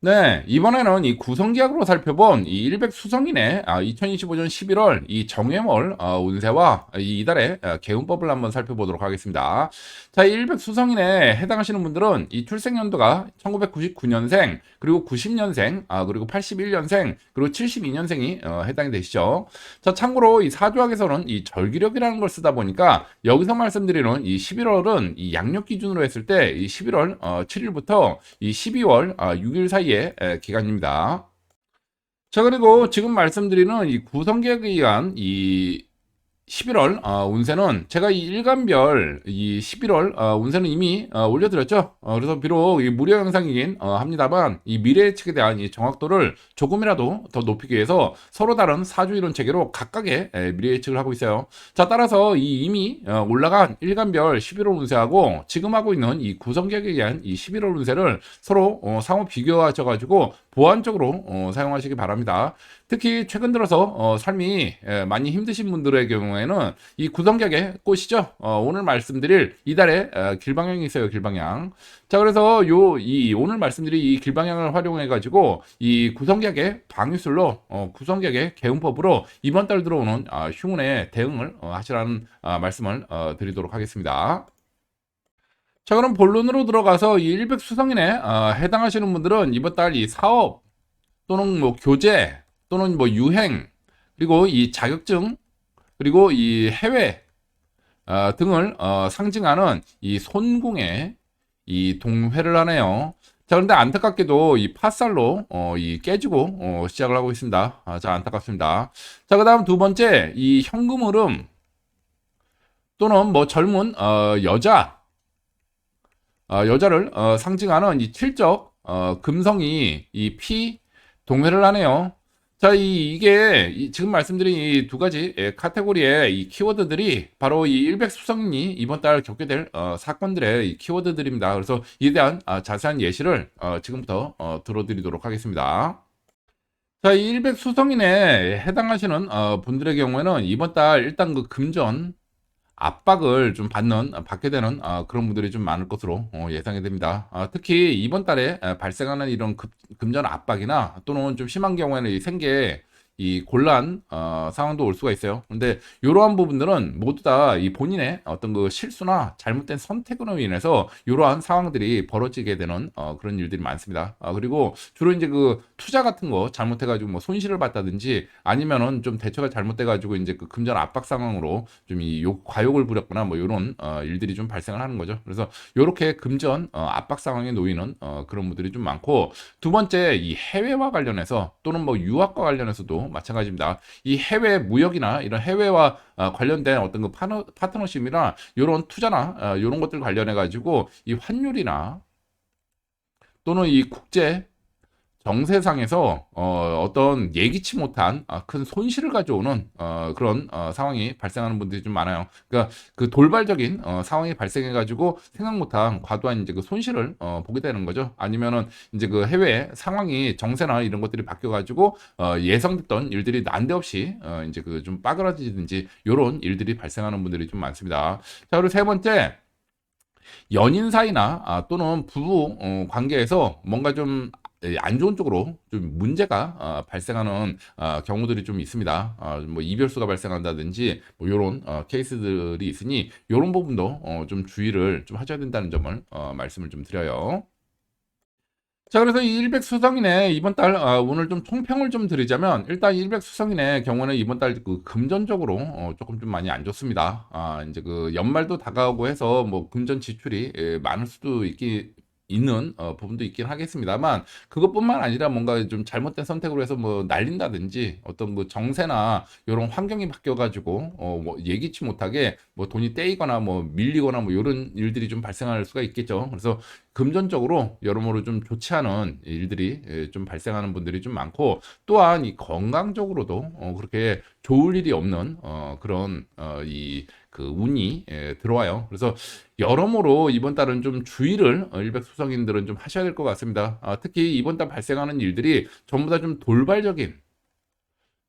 네, 이번에는 이 구성기약으로 살펴본 이 일백수성인의 2025년 11월 이 정해월 운세와 이달의 개운법을 한번 살펴보도록 하겠습니다. 자, 이 일백수성인에 해당하시는 분들은 이 출생연도가 1999년생, 그리고 90년생, 그리고 81년생, 그리고 72년생이 해당이 되시죠. 자, 참고로 이 사주학에서는 이 절기력이라는 걸 쓰다 보니까 여기서 말씀드리는 이 11월은 이 양력 기준으로 했을 때 이 11월 7일부터 이 12월 6일 사이에 기간입니다. 자, 그리고 지금 말씀드리는 이 구성계획에 의한 이 11월 운세는 제가 이 일간별 이 11월 운세는 이미 올려드렸죠. 그래서 비록 이 무료 영상이긴 합니다만 이 미래 예측에 대한 이 정확도를 조금이라도 더 높이기 위해서 서로 다른 사주이론 체계로 각각의 미래 예측을 하고 있어요. 자, 따라서 이 이미 올라간 일간별 11월 운세하고 지금 하고 있는 이 구성계획에 의한 이 11월 운세를 서로 상호 비교하셔 가지고 보완적으로 사용하시기 바랍니다. 특히 최근 들어서 삶이 많이 힘드신 분들의 경우에는 이 구성격의 꽃이죠. 오늘 말씀드릴 이달의 길방향이 있어요. 길방향. 자, 그래서 이 오늘 말씀드릴 이 길방향을 활용해 가지고 이 구성격의 방위술로 구성격의 개운법으로 이번 달 들어오는 흉운에 대응을 하시라는 말씀을 드리도록 하겠습니다. 자, 그럼 본론으로 들어가서 이 일백수성인에 해당하시는 분들은 이번 달 이 사업 또는 뭐 교재 또는 뭐 유행 그리고 이 자격증 그리고 이 해외 등을 상징하는 이 손궁에 이 동회를 하네요. 자, 그런데 안타깝게도 이 팥살로 이 깨지고 시작을 하고 있습니다. 자, 안타깝습니다. 자, 그다음 두 번째 이 현금 흐름 또는 뭐 젊은 여자를 상징하는 이 칠적 금성이 이 피 동회를 하네요. 자, 이게 지금 말씀드린 이 두 가지 카테고리의 이 키워드들이 바로 이 일백수성인이 이번 달 겪게 될 사건들의 이 키워드들입니다. 그래서 이에 대한 자세한 예시를 지금부터 들어드리도록 하겠습니다. 자, 이 일백수성인에 해당하시는 분들의 경우에는 이번 달 일단 그 금전 압박을 좀 받게 되는 그런 분들이 좀 많을 것으로 예상이 됩니다. 특히 이번 달에 발생하는 이런 금전 압박이나 또는 좀 심한 경우에는 이 생계 이 곤란 상황도 올 수가 있어요. 근데 이러한 부분들은 모두 다 이 본인의 어떤 그 실수나 잘못된 선택으로 인해서 이러한 상황들이 벌어지게 되는 그런 일들이 많습니다. 그리고 주로 이제 그 투자 같은 거 잘못해가지고 뭐 손실을 봤다든지 아니면은 좀 대처가 잘못돼가지고 이제 그 금전 압박 상황으로 좀 이 과욕을 부렸거나 뭐 이런 일들이 좀 발생을 하는 거죠. 그래서 이렇게 금전 압박 상황에 놓이는 그런 분들이 좀 많고 두 번째 이 해외와 관련해서 또는 뭐 유학과 관련해서도 마찬가지입니다. 이 해외 무역이나 이런 해외와 관련된 어떤 그 파트너십이나 이런 투자나 이런 것들 관련해 가지고 이 환율이나 또는 이 국제 정세상에서 어떤 예기치 못한 큰 손실을 가져오는 그런 상황이 발생하는 분들이 좀 많아요. 그러니까 그 돌발적인 상황이 발생해 가지고 생각 못한 과도한 이제 그 손실을 보게 되는 거죠. 아니면은 이제 그 해외 상황이 정세나 이런 것들이 바뀌어 가지고 예상됐던 일들이 난데없이 이제 그 좀 빠그라지든지 요런 일들이 발생하는 분들이 좀 많습니다. 자, 그리고 세 번째 연인 사이나 또는 부부 관계에서 뭔가 좀 안 좋은 쪽으로 좀 문제가 발생하는 경우들이 좀 있습니다. 뭐 이별수가 발생한다든지 뭐 이런 케이스들이 있으니 이런 부분도 좀 주의를 좀 하셔야 된다는 점을 말씀을 좀 드려요. 자, 그래서 이 일백수성인의 이번 달 오늘 좀 총평을 좀 드리자면 일단 일백수성인의 경우는 이번 달 그 금전적으로 조금 좀 많이 안 좋습니다. 이제 그 연말도 다가오고 해서 뭐 금전 지출이 많을 수도 있는 부분도 있긴 하겠습니다만 그것뿐만 아니라 뭔가 좀 잘못된 선택으로 해서 뭐 날린다든지 어떤 뭐 정세나 이런 환경이 바뀌어 가지고 뭐 예기치 못하게 뭐 돈이 떼이거나 뭐 밀리거나 뭐 이런 일들이 좀 발생할 수가 있겠죠. 그래서 금전적으로 여러모로 좀 좋지 않은 일들이 좀 발생하는 분들이 좀 많고 또한 이 건강적으로도 그렇게 좋을 일이 없는 그런 이 그 운이 들어와요. 그래서 여러모로 이번 달은 좀 주의를 일백수성인들은 좀 하셔야 될 것 같습니다. 특히 이번 달 발생하는 일들이 전부 다 좀 돌발적인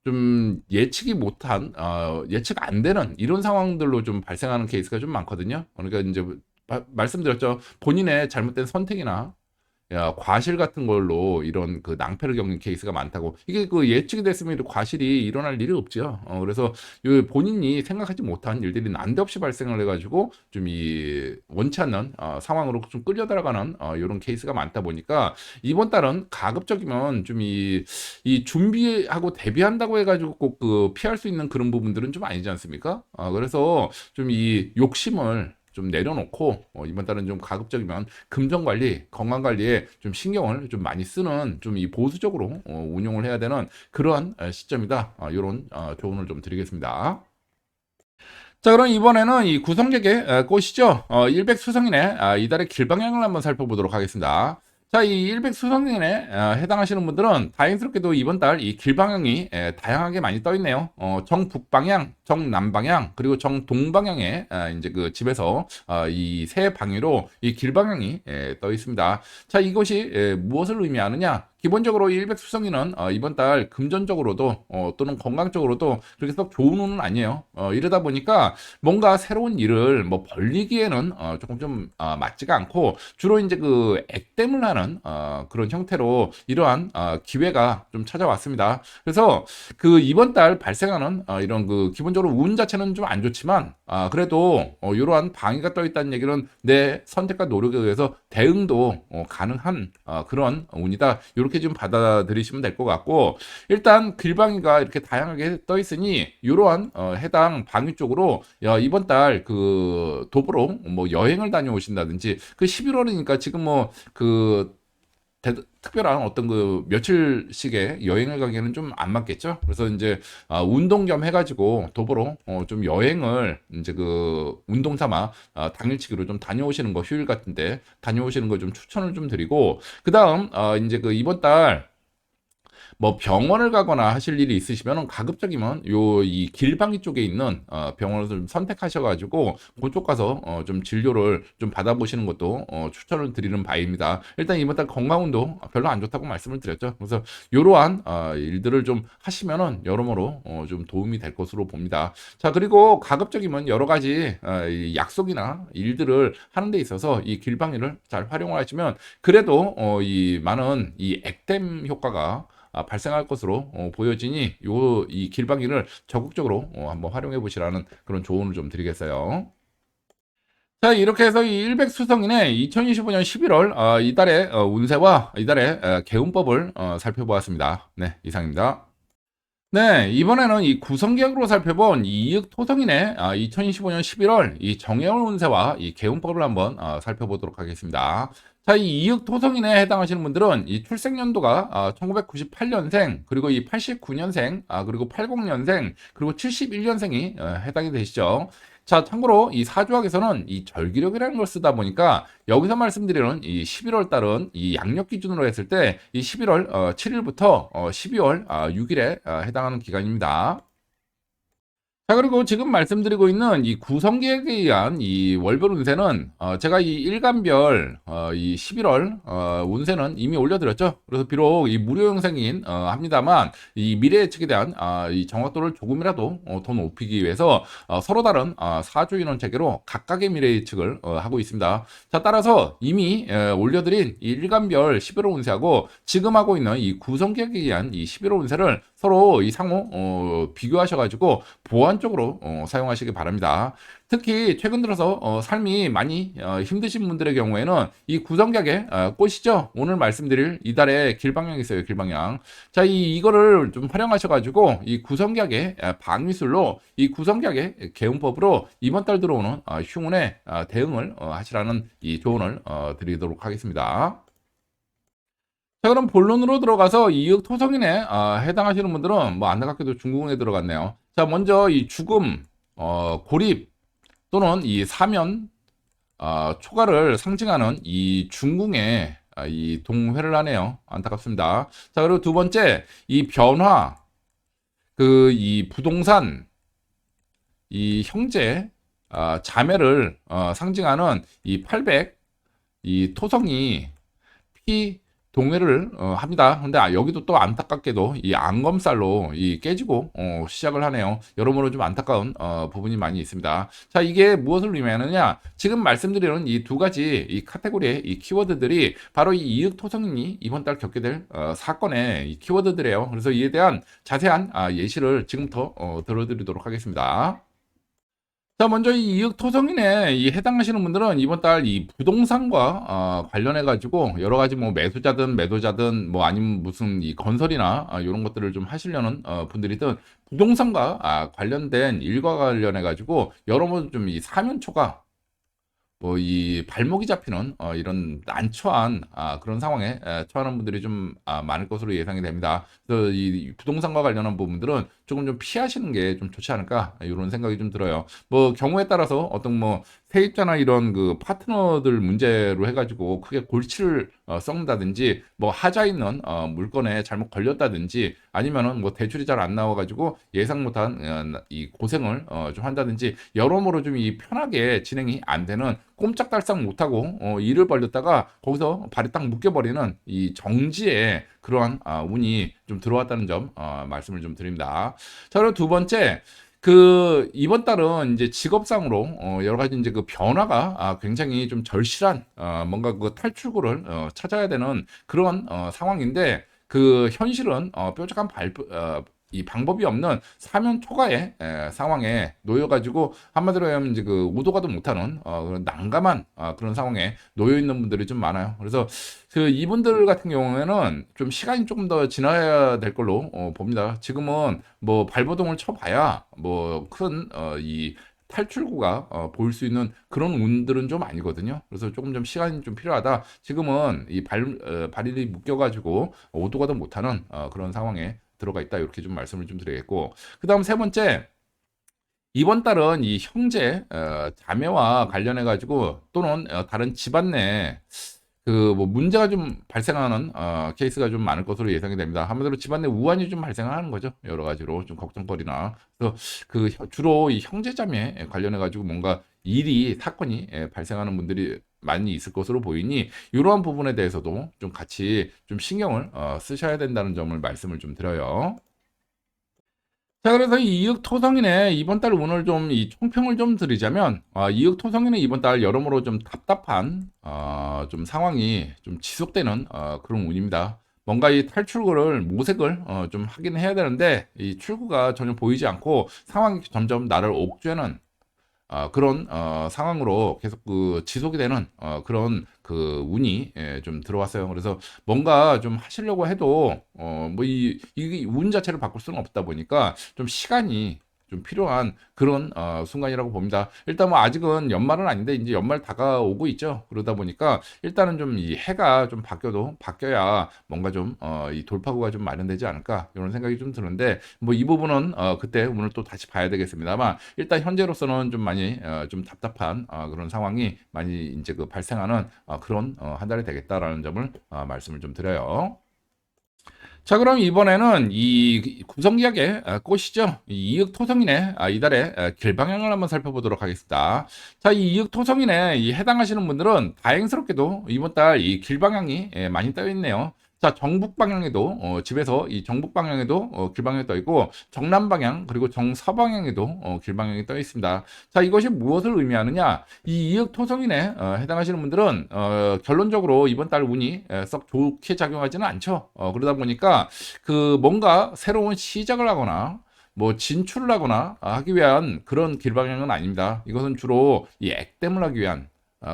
좀 예측이 못한 예측 안 되는 이런 상황들로 좀 발생하는 케이스가 좀 많거든요. 그러니까 이제 말씀드렸죠. 본인의 잘못된 선택이나 과실 같은 걸로 이런 그 낭패를 겪는 케이스가 많다고. 이게 그 예측이 됐으면 과실이 일어날 일이 없죠. 그래서 본인이 생각하지 못한 일들이 난데없이 발생을 해가지고 좀 이 원치 않는 상황으로 좀 끌려들어가는 이런 케이스가 많다 보니까 이번 달은 가급적이면 좀 이 준비하고 대비한다고 해가지고 꼭 그 피할 수 있는 그런 부분들은 좀 아니지 않습니까? 그래서 좀 이 욕심을 좀 내려놓고 이번 달은 좀 가급적이면 금전 관리, 건강 관리에 좀 신경을 좀 많이 쓰는 좀 이 보수적으로 운용을 해야 되는 그러한 시점이다. 이런 조언을 좀 드리겠습니다. 자, 그럼 이번에는 이 구성객의 꽃이죠. 일백수성인의 이달의 길방향을 한번 살펴보도록 하겠습니다. 자, 이 일백수성인에 해당하시는 분들은 다행스럽게도 이번 달 이 길방향이 다양하게 많이 떠 있네요. 정북방향, 정남방향, 그리고 정동방향에 이제 그 집에서 이 세 방위로 이 길방향이 떠 있습니다. 자, 이것이 무엇을 의미하느냐? 기본적으로 일백수성인은 이번 달 금전적으로도 또는 건강적으로도 그렇게 썩 좋은 운은 아니에요. 이러다 보니까 뭔가 새로운 일을 뭐 벌리기에는 조금 좀 맞지가 않고 주로 이제 그 액땜을 하는 그런 형태로 이러한 기회가 좀 찾아왔습니다. 그래서 그 이번 달 발생하는 이런 그 기본적으로 운 자체는 좀 안 좋지만 그래도 이러한 방해가 떠 있다는 얘기는 내 선택과 노력에 의해서 대응도 가능한 그런 운이다. 이렇게 좀 받아들이시면 될 것 같고, 일단 길방위가 이렇게 다양하게 떠 있으니 이러한 해당 방위 쪽으로 이번 달 그 도보로 뭐 여행을 다녀오신다든지, 그 11월이니까 지금 뭐그 특별한 어떤 그 며칠씩의 여행을 가기에는 좀 안 맞겠죠. 그래서 이제 운동 겸 해가지고 도보로 좀 여행을 이제 그 운동 삼아 당일치기로 좀 다녀오시는 거, 휴일 같은데 다녀오시는 거 좀 추천을 좀 드리고, 그 다음 이제 그 이번 달 뭐 병원을 가거나 하실 일이 있으시면 가급적이면 요 이 길방위 쪽에 있는 병원을 좀 선택하셔가지고 그쪽 가서 좀 진료를 좀 받아보시는 것도 추천을 드리는 바입니다. 일단 이번 달 건강운도 별로 안 좋다고 말씀을 드렸죠. 그래서 이러한 일들을 좀 하시면은 여러모로 좀 도움이 될 것으로 봅니다. 자, 그리고 가급적이면 여러 가지 이 약속이나 일들을 하는 데 있어서 이 길방위를 잘 활용을 하시면 그래도 이 많은 이 액땜 효과가 발생할 것으로 보여지니 이 길방기를 적극적으로 한번 활용해 보시라는 그런 조언을 좀 드리겠어요. 자, 이렇게 해서 이 일백수성인의 2025년 11월 이달의 운세와 이달의 개운법을 살펴보았습니다. 네, 이상입니다. 네, 이번에는 이 구성계약으로 살펴본 이 이익토성인의 2025년 11월 이 정해월 운세와 이 개운법을 한번 살펴보도록 하겠습니다. 자, 이 이익토성인에 해당하시는 분들은 이 출생연도가 1998년생, 그리고 이 89년생, 그리고 80년생, 그리고 71년생이 해당이 되시죠. 자, 참고로 이 사주학에서는 이 절기력이라는 걸 쓰다 보니까 여기서 말씀드리는 이 11월 달은 이 양력 기준으로 했을 때 이 11월 7일부터 12월 6일에 해당하는 기간입니다. 자, 그리고 지금 말씀드리고 있는 이 구성계획에 의한 이 월별 운세는 제가 이 일간별 이 11월 운세는 이미 올려드렸죠. 그래서 비록 이 무료 영상이긴 합니다만 이 미래 예측에 대한 이 정확도를 조금이라도 더 높이기 위해서 서로 다른 사주 인원 체계로 각각의 미래 예측을 하고 있습니다. 자, 따라서 이미 올려드린 이 일간별 11월 운세하고 지금 하고 있는 이 구성계획에 의한 이 11월 운세를 서로 이 상호 비교하셔가지고 보완적으로 사용하시기 바랍니다. 특히 최근 들어서 삶이 많이 힘드신 분들의 경우에는 이 구성격의 꽃이죠. 오늘 말씀드릴 이달의 길방향이 있어요. 길방향. 자, 이거를 좀 활용하셔가지고 이 구성격의 방위술로 이 구성격의 개운법으로 이번 달 들어오는 흉운에 대응을 하시라는 이 조언을 드리도록 하겠습니다. 자, 그럼 본론으로 들어가서 이익 토성인에 해당하시는 분들은 뭐 안타깝게도 중국운에 들어갔네요. 자, 먼저 이 죽음, 고립 또는 이 사면, 초과를 상징하는 이 중궁에 이 동회를 하네요. 안타깝습니다. 자, 그리고 두 번째 이 변화, 그 이 부동산, 이 형제, 자매를 상징하는 이 800, 이 토성이 피 동회를 합니다. 근데 여기도 또 안타깝게도 이 안검살로 이 깨지고 시작을 하네요. 여러모로 좀 안타까운 부분이 많이 있습니다. 자, 이게 무엇을 의미하느냐? 지금 말씀드리는 이 두 가지 이 카테고리의 이 키워드들이 바로 이 이익 토성인이 이번 달 겪게 될 사건의 이 키워드들이에요. 그래서 이에 대한 자세한 예시를 지금부터 들어드리도록 하겠습니다. 자, 먼저 이 이익 토성인에 이 해당하시는 분들은 이번 달 이 부동산과 관련해 가지고 여러 가지 뭐 매수자든 매도자든 뭐 아니면 무슨 이 건설이나 요런 것들을 좀 하시려는 분들이든 부동산과 관련된 일과 관련해 가지고 여러모로 좀 이 사면초가 뭐 이 발목이 잡히는 이런 난처한 그런 상황에 처하는 분들이 좀 많을 것으로 예상이 됩니다. 그래서 이 부동산과 관련한 부분들은 조금 좀 피하시는 게 좀 좋지 않을까 이런 생각이 좀 들어요. 뭐 경우에 따라서 어떤 뭐 세입자나 이런 그 파트너들 문제로 해가지고 크게 골치를 썩는다든지 뭐 하자 있는 물건에 잘못 걸렸다든지 아니면은 뭐 대출이 잘 안 나와가지고 예상 못한 이 고생을 좀 한다든지 여러모로 좀 이 편하게 진행이 안 되는 꼼짝달싹 못하고 일을 벌렸다가 거기서 발이 딱 묶여버리는 이 정지의 그러한 운이 좀 들어왔다는 점 말씀을 좀 드립니다. 자, 그리고 두 번째 그 이번 달은 이제 직업상으로 여러 가지 이제 그 변화가 굉장히 좀 절실한 뭔가 그 탈출구를 찾아야 되는 그런 상황인데 그 현실은 뾰족한 이 방법이 없는 사면 초과의 상황에 놓여가지고 한마디로 하면 이제 그 오도 가도 못하는 그런 난감한 그런 상황에 놓여 있는 분들이 좀 많아요. 그래서 그 이분들 같은 경우에는 좀 시간이 조금 더 지나야 될 걸로 봅니다. 지금은 뭐 발버둥을 쳐봐야 뭐 큰 이 탈출구가 보일 수 있는 그런 운들은 좀 아니거든요. 그래서 조금 좀 시간이 좀 필요하다. 지금은 이 발이 묶여가지고 오도 가도 못하는 그런 상황에 들어가 있다. 이렇게 좀 말씀을 좀 드리겠고. 그 다음 세 번째. 이번 달은 이 형제, 자매와 관련해 가지고 또는 다른 집안 내 그 뭐 문제가 좀 발생하는 케이스가 좀 많을 것으로 예상이 됩니다. 한마디로 집안 내 우환이 좀 발생하는 거죠. 여러 가지로 좀 걱정거리나. 그래서 그 주로 이 형제자매 관련해 가지고 뭔가 일이 사건이 발생하는 분들이 많이 있을 것으로 보이니 이러한 부분에 대해서도 좀 같이 좀 신경을 쓰셔야 된다는 점을 말씀을 좀 드려요. 자, 그래서 이 이익 토성인의 이번 달 운을 좀 이 총평을 좀 드리자면 이익 토성인의 이번 달 여러모로 좀 답답한 좀 상황이 좀 지속되는 그런 운입니다. 뭔가 이 탈출구를 모색을 좀 하긴 해야 되는데 이 출구가 전혀 보이지 않고 상황이 점점 나를 옥죄는 그런 상황으로 계속 그 지속이 되는 그런 그 운이 좀 들어왔어요. 그래서 뭔가 좀 하시려고 해도 뭐 이 운 자체를 바꿀 수는 없다 보니까 좀 시간이 좀 필요한 그런 순간이라고 봅니다. 일단 뭐 아직은 연말은 아닌데 이제 연말 다가오고 있죠. 그러다 보니까 일단은 좀 이 해가 좀 바뀌어야 뭔가 좀 이 돌파구가 좀 마련되지 않을까 이런 생각이 좀 드는데 뭐 이 부분은 그때 오늘 또 다시 봐야 되겠습니다만 일단 현재로서는 좀 많이 좀 답답한 그런 상황이 많이 이제 그 발생하는 그런 한 달이 되겠다라는 점을 말씀을 좀 드려요. 자, 그럼 이번에는 이 구성기약의 꽃이죠. 이 이익 토성인의 이달의 길 방향을 한번 살펴보도록 하겠습니다. 자, 이 이익 토성인에 이 해당하시는 분들은 다행스럽게도 이번 달 이 길 방향이 많이 떠 있네요. 자, 정북 방향에도 집에서 이 정북 방향에도 길 방향이 떠 있고 정남 방향 그리고 정서 방향에도 길 방향이 떠 있습니다. 자, 이것이 무엇을 의미하느냐? 이 이익 토성인에 해당하시는 분들은 결론적으로 이번 달 운이 썩 좋게 작용하지는 않죠. 그러다 보니까 그 뭔가 새로운 시작을 하거나 뭐 진출을 하거나 하기 위한 그런 길 방향은 아닙니다. 이것은 주로 이 액땜을 하기 위한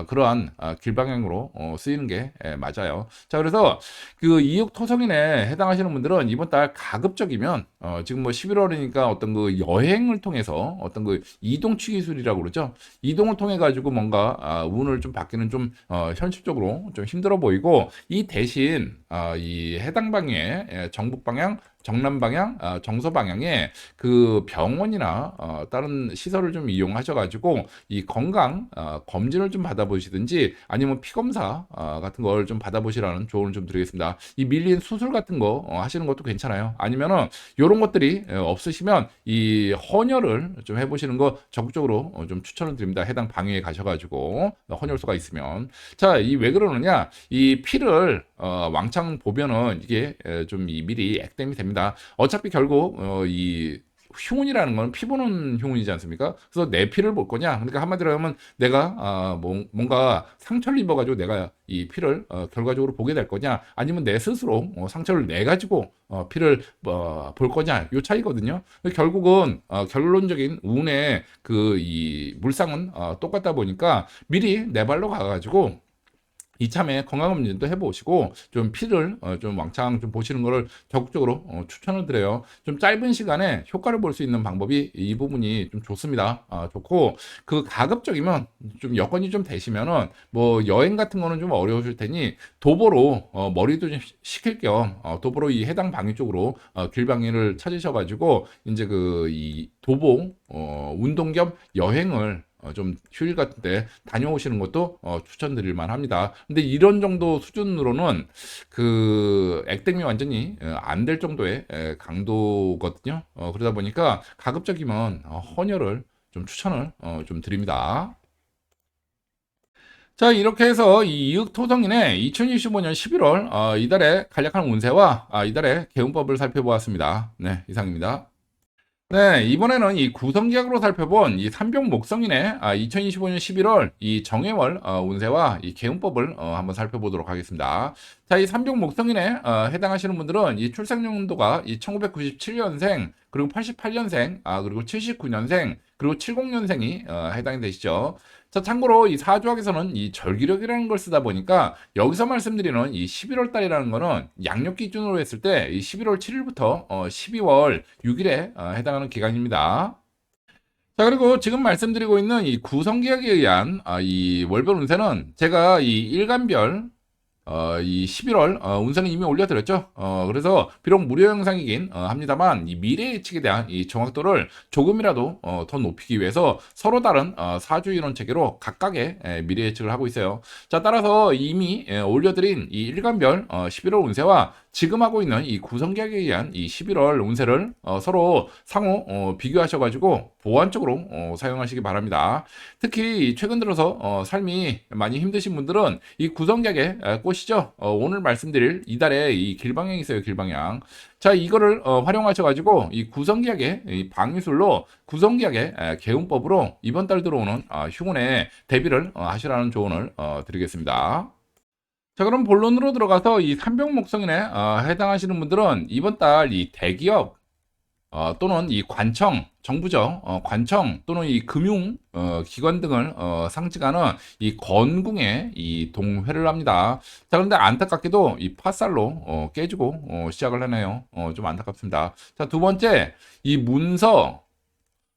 그러한 길 방향으로 쓰이는 게 맞아요. 자, 그래서 그 이익 토성인에 해당하시는 분들은 이번 달 가급적이면 지금 뭐 11월이니까 어떤 그 여행을 통해서 어떤 그 이동치 기술이라고 그러죠. 이동을 통해 가지고 뭔가 운을 좀 받기는 좀 현실적으로 좀 힘들어 보이고 이 대신 이 해당 방향의 정북 방향 정남 방향, 정서 방향에 그 병원이나 다른 시설을 좀 이용하셔가지고 이 건강 검진을 좀 받아보시든지 아니면 피 검사 같은 걸 좀 받아보시라는 조언을 좀 드리겠습니다. 이 밀린 수술 같은 거 하시는 것도 괜찮아요. 아니면은 이런 것들이 없으시면 이 헌혈을 좀 해보시는 거 적극적으로 좀 추천을 드립니다. 해당 방위에 가셔가지고 헌혈소가 있으면 자, 이 왜 그러느냐? 이 피를 왕창 보면은 이게 좀 미리 액땜이 됩니다. 어차피 결국 이 흉운이라는 건 피 보는 흉운이지 않습니까? 그래서 내 피를 볼 거냐? 그러니까 한마디로 하면 내가 뭔가 상처를 입어가지고 내가 이 피를 결과적으로 보게 될 거냐? 아니면 내 스스로 상처를 내 가지고 피를 볼 거냐? 요 차이거든요. 결국은 결론적인 운의 그 이 물상은 똑같다 보니까 미리 내 발로 가가지고 이참에 건강검진도 해보시고 좀 피를 좀 왕창 좀 보시는 거를 적극적으로 추천을 드려요. 좀 짧은 시간에 효과를 볼 수 있는 방법이 이 부분이 좀 좋습니다. 좋고 그 가급적이면 좀 여건이 좀 되시면은 뭐 여행 같은 거는 좀 어려우실 테니 도보로 머리도 좀 식힐 겸 도보로 이 해당 방위 쪽으로 길방위를 찾으셔가지고 이제 그 이 도보 운동 겸 여행을 좀 휴일 같은 때 다녀오시는 것도 추천드릴 만합니다. 근데 이런 정도 수준으로는 그 액땜이 완전히 안 될 정도의 강도거든요. 그러다 보니까 가급적이면 헌혈을 좀 추천을 좀 드립니다. 자, 이렇게 해서 이 이윽토성인의 2025년 11월 이달의 간략한 운세와 이달의 개운법을 살펴보았습니다. 네, 이상입니다. 네, 이번에는 이 구성기약으로 살펴본 이 삼병목성인의 2025년 11월 이 정해월 운세와 이 개운법을 한번 살펴보도록 하겠습니다. 자, 이 삼병목성인에 해당하시는 분들은 이 출생연도가 이 1997년생, 그리고 88년생, 그리고 79년생, 그리고 70년생이 해당이 되시죠. 자, 참고로 이 사주학에서는 이 절기력이라는 걸 쓰다 보니까 여기서 말씀드리는 이 11월 달이라는 거는 양력 기준으로 했을 때 이 11월 7일부터 12월 6일에 해당하는 기간입니다. 자, 그리고 지금 말씀드리고 있는 이 구성기약에 의한 이 월별 운세는 제가 이 일간별 이 11월 운세는 이미 올려드렸죠. 그래서 비록 무료 영상이긴 합니다만 이 미래 예측에 대한 이 정확도를 조금이라도 더 높이기 위해서 서로 다른 사주 이론 체계로 각각의 미래 예측을 하고 있어요. 자, 따라서 이미 올려드린 이 일간별 11월 운세와 지금 하고 있는 이 구성계약에 의한 이 11월 운세를 서로 상호 비교하셔가지고 보완적으로 사용하시기 바랍니다. 특히 최근 들어서 삶이 많이 힘드신 분들은 이 구성계약에 꼬시죠. 오늘 말씀드릴 이달에 이 길방향이 있어요. 길방향. 자, 이거를 활용하셔가지고 이 구성계약의 이 방위술로 구성계약의 개운법으로 이번 달 들어오는 흉운에 대비를 하시라는 조언을 드리겠습니다. 자, 그럼 본론으로 들어가서 이 삼병목성인에 해당하시는 분들은 이번 달 이 대기업 또는 이 관청, 정부죠. 관청 또는 이 금융 기관 등을 상징하는 이 건궁에 이 동회를 합니다. 자, 그런데 안타깝게도 이 파살로 깨지고 시작을 하네요. 좀 안타깝습니다. 자, 두 번째, 이 문서,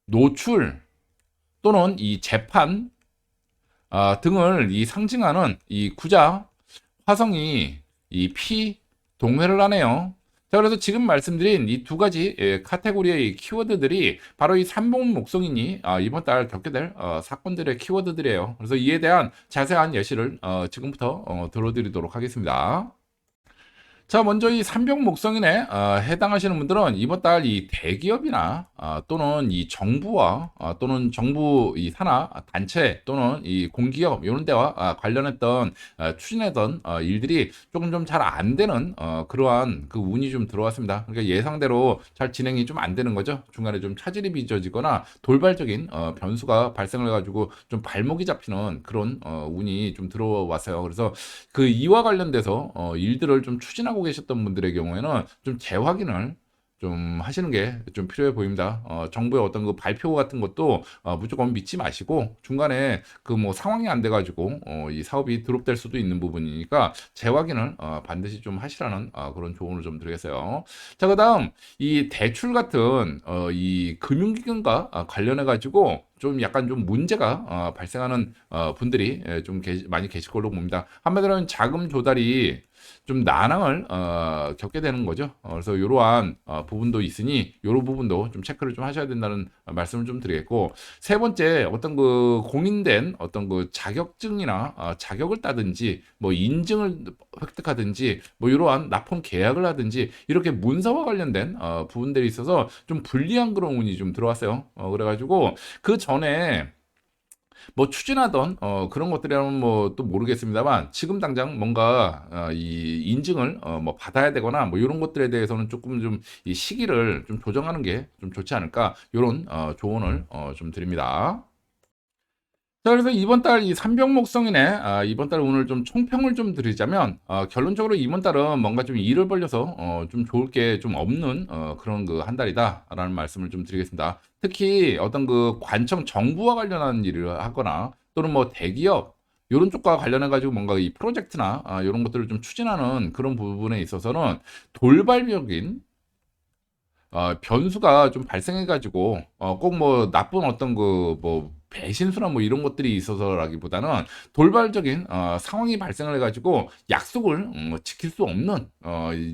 노출 또는 이 재판 등을 이 상징하는 이 구자 화성이 이 피 동회를 하네요. 자, 그래서 지금 말씀드린 이 두 가지 카테고리의 키워드들이 바로 이 삼봉목성이니 이번 달 겪게 될 사건들의 키워드들이에요. 그래서 이에 대한 자세한 예시를 지금부터 들어드리도록 하겠습니다. 자, 먼저 이 삼병목성인에 해당하시는 분들은 이번 달 이 대기업이나 또는 이 정부와 또는 정부 이 산하 단체 또는 이 공기업 이런 데와 관련했던 추진했던 일들이 조금 좀 잘 안 되는 그러한 그 운이 좀 들어왔습니다. 그러니까 예상대로 잘 진행이 좀 안 되는 거죠. 중간에 좀 차질이 빚어지거나 돌발적인 변수가 발생을 해가지고 좀 발목이 잡히는 그런 운이 좀 들어왔어요. 그래서 그 이와 관련돼서 일들을 좀 추진하고 계셨던 분들의 경우에는 좀 재확인을 좀 하시는 게 좀 필요해 보입니다. 정부의 어떤 그 발표 같은 것도 무조건 믿지 마시고 중간에 그 뭐 상황이 안 돼가지고 이 사업이 드롭될 수도 있는 부분이니까 재확인을 반드시 좀 하시라는 그런 조언을 좀 드리겠어요. 자, 그다음 이 대출 같은 이 금융기관과 관련해 가지고 좀 약간 좀 문제가 발생하는 분들이 좀 많이 계실 걸로 봅니다. 한마디로 자금 조달이 좀 난항을 겪게 되는 거죠. 그래서 이러한 부분도 있으니 이런 부분도 좀 체크를 좀 하셔야 된다는 말씀을 좀 드리겠고, 세 번째 어떤 그 공인된 어떤 그 자격증이나 자격을 따든지 뭐 인증을 획득하든지 뭐 이러한 납품 계약을 하든지 이렇게 문서와 관련된 부분들이 있어서 좀 불리한 그런 운이 좀 들어왔어요. 그래가지고 그 전에 뭐 추진하던 그런 것들이라면 뭐 또 모르겠습니다만 지금 당장 뭔가 이 인증을 뭐 받아야 되거나 뭐 요런 것들에 대해서는 조금 좀 이 시기를 좀 조정하는 게 좀 좋지 않을까 요런 조언을 좀 드립니다. 자, 그래서 이번 달 이 삼병목성이네. 이번 달 오늘 좀 총평을 좀 드리자면, 결론적으로 이번 달은 뭔가 좀 일을 벌려서, 좀 좋을 게 좀 없는, 그런 그 한 달이다라는 말씀을 좀 드리겠습니다. 특히 어떤 그 관청 정부와 관련한 일을 하거나 또는 뭐 대기업, 요런 쪽과 관련해가지고 뭔가 이 프로젝트나, 요런 것들을 좀 추진하는 그런 부분에 있어서는 돌발적인 변수가 좀 발생해 가지고 꼭 뭐 나쁜 어떤 그 뭐 배신수나 뭐 이런 것들이 있어서라기보다는 돌발적인 상황이 발생을 해 가지고 약속을 지킬 수 없는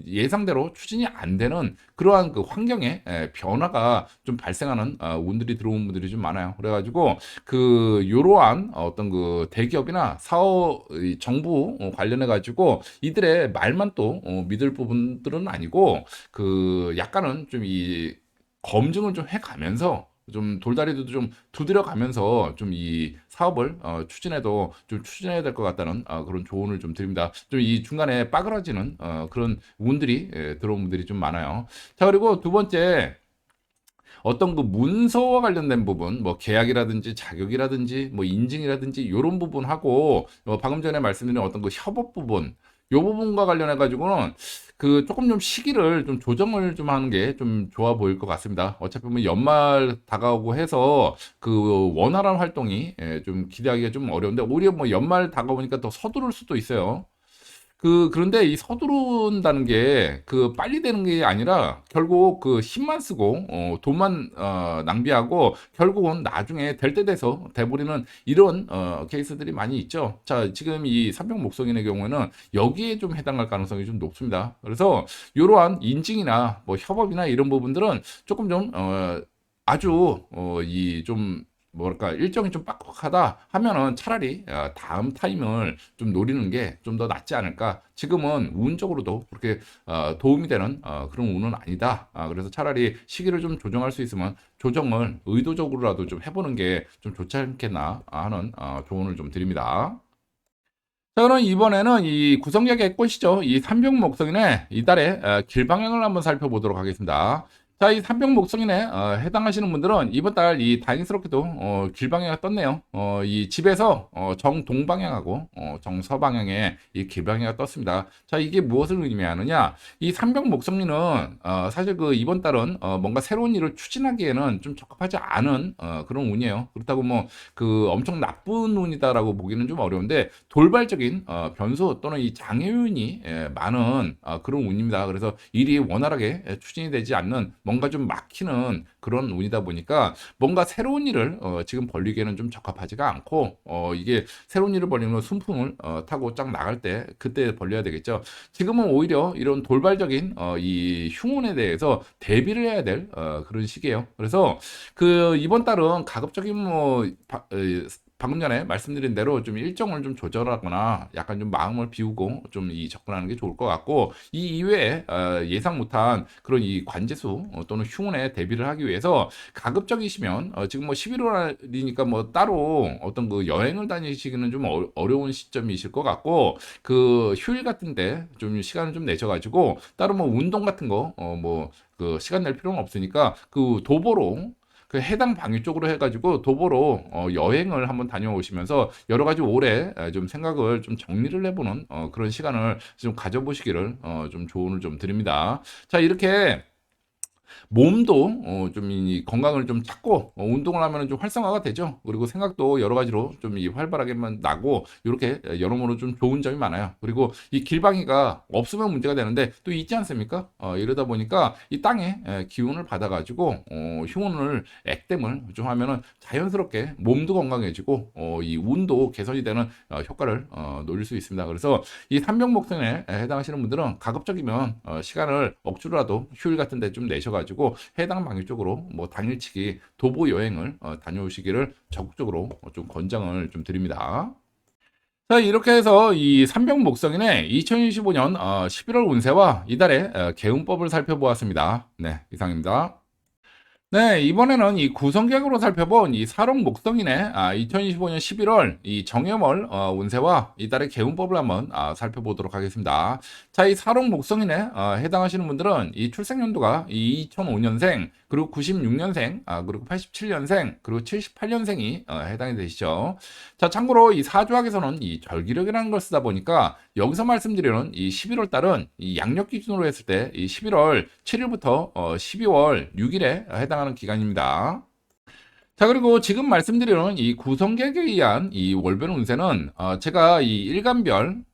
예상대로 추진이 안 되는 그러한 그 환경의 변화가 좀 발생하는 운들이 들어온 분들이 좀 많아요. 그래 가지고 그 요러한 어떤 그 대기업이나 사업 이 정부 관련해 가지고 이들의 말만 또 믿을 부분들은 아니고 그 약간은 좀 이 검증을 좀 해가면서 좀 돌다리도 좀 두드려 가면서 좀 이 사업을 추진해도 좀 추진해야 될 것 같다는 그런 조언을 좀 드립니다. 좀 이 중간에 빠그라지는 그런 운들이 들어온 분들이 좀 많아요. 자, 그리고 두 번째 어떤 그 문서와 관련된 부분, 뭐 계약이라든지 자격이라든지 뭐 인증이라든지 이런 부분하고 방금 전에 말씀드린 어떤 그 협업 부분, 요 부분과 관련해 가지고는 그 조금 좀 시기를 좀 조정을 좀 하는 게 좀 좋아 보일 것 같습니다. 어차피 뭐 연말 다가오고 해서 그 원활한 활동이 좀 기대하기가 좀 어려운데 오히려 뭐 연말 다가오니까 더 서두를 수도 있어요. 그런데 이 서두른다는 게 그 빨리 되는 게 아니라 결국 그 힘만 쓰고 돈만 낭비하고 결국은 나중에 될 때 돼서 돼 버리는 이런 케이스들이 많이 있죠. 자, 지금 이 삼병 목성인의 경우에는 여기에 좀 해당할 가능성이 좀 높습니다. 그래서 요러한 인증이나 뭐 협업이나 이런 부분들은 조금 좀 아주 이좀 뭐랄까 일정이 좀 빡빡하다 하면은 차라리 다음 타임을 좀 노리는 게 좀 더 낫지 않을까. 지금은 운적으로도 그렇게 도움이 되는 그런 운은 아니다. 그래서 차라리 시기를 좀 조정할 수 있으면 조정을 의도적으로라도 좀 해보는 게 좀 좋지 않겠나 하는 조언을 좀 드립니다. 자, 그럼 이번에는 이 구성력의 꽃이죠. 이 삼병 목성인의 이달의 길방향을 한번 살펴보도록 하겠습니다. 자, 이 삼병 목성인에 해당하시는 분들은 이번 달 이 다행스럽게도 길방향이 떴네요. 이 집에서 정동방향하고 정서방향에 이 길방향이 떴습니다. 자, 이게 무엇을 의미하느냐? 이 삼병 목성인은 사실 그 이번 달은 뭔가 새로운 일을 추진하기에는 좀 적합하지 않은 그런 운이에요. 그렇다고 뭐 그 엄청 나쁜 운이다라고 보기는 좀 어려운데 돌발적인 변수 또는 이 장애 요인이 많은 그런 운입니다. 그래서 일이 원활하게 추진이 되지 않는 뭔가 좀 막히는 그런 운이다 보니까 뭔가 새로운 일을 지금 벌리기에는 좀 적합하지가 않고 이게 새로운 일을 벌리면 순풍을 타고 쫙 나갈 때 그때 벌려야 되겠죠. 지금은 오히려 이런 돌발적인 이 흉운에 대해서 대비를 해야 될 그런 시기예요. 그래서 그 이번 달은 가급적이면 뭐 방금 전에 말씀드린 대로 좀 일정을 좀 조절하거나 약간 좀 마음을 비우고 좀 이 접근하는 게 좋을 것 같고 이 이외에 예상 못한 그런 이 관제수 또는 흉운에 대비를 하기 위해서 가급적이시면 지금 뭐 11월이니까 뭐 따로 어떤 그 여행을 다니시기는 좀 어려운 시점이실 것 같고 그 휴일 같은데 좀 시간을 좀 내셔가지고 따로 뭐 운동 같은 거 뭐 그 시간 낼 필요는 없으니까 그 도보로 그 해당 방위 쪽으로 해가지고 도보로 여행을 한번 다녀오시면서 여러 가지 올해 좀 생각을 좀 정리를 해보는 그런 시간을 좀 가져보시기를 좀 조언을 좀 드립니다. 자, 이렇게 몸도 좀 이 건강을 좀 찾고 운동을 하면은 좀 활성화가 되죠. 그리고 생각도 여러 가지로 좀 이 활발하게만 나고 요렇게 여러모로 좀 좋은 점이 많아요. 그리고 이 길방이가 없으면 문제가 되는데 또 있지 않습니까? 이러다 보니까 이 땅에 기운을 받아 가지고 휴온을 액땜을 좀 하면은 자연스럽게 몸도 건강해지고 이 운도 개선이 되는 효과를 노릴 수 있습니다. 그래서 이 삼병목성에 해당하시는 분들은 가급적이면 시간을 억지로라도 휴일 같은 데 좀 내셔가지고 해당 방위 쪽으로 뭐 당일치기 도보 여행을 다녀오시기를 적극적으로 좀 권장을 좀 드립니다. 자, 이렇게 해서 이 삼병목성인의 2025년 11월 운세와 이달의 개운법을 살펴보았습니다. 네, 이상입니다. 네, 이번에는 이 구성격으로 살펴본 이 사록 목성인의 2025년 11월 이 정해월 운세와 이달의 개운법을 한번 살펴보도록 하겠습니다. 자, 이 사록 목성인에 해당하시는 분들은 이 출생연도가 이 2005년생, 그리고 96년생, 그리고 87년생, 그리고 78년생이 해당이 되시죠. 자, 참고로 이 사주학에서는 이 절기력이라는 걸 쓰다 보니까 여기서 말씀드리는 이 11월 달은 이 양력 기준으로 했을 때 이 11월 7일부터 12월 6일에 해당하는 기간입니다. 자, 그리고 지금 말씀드리는 이 구성객에 의한 이 월별 운세는 제가 이 일간별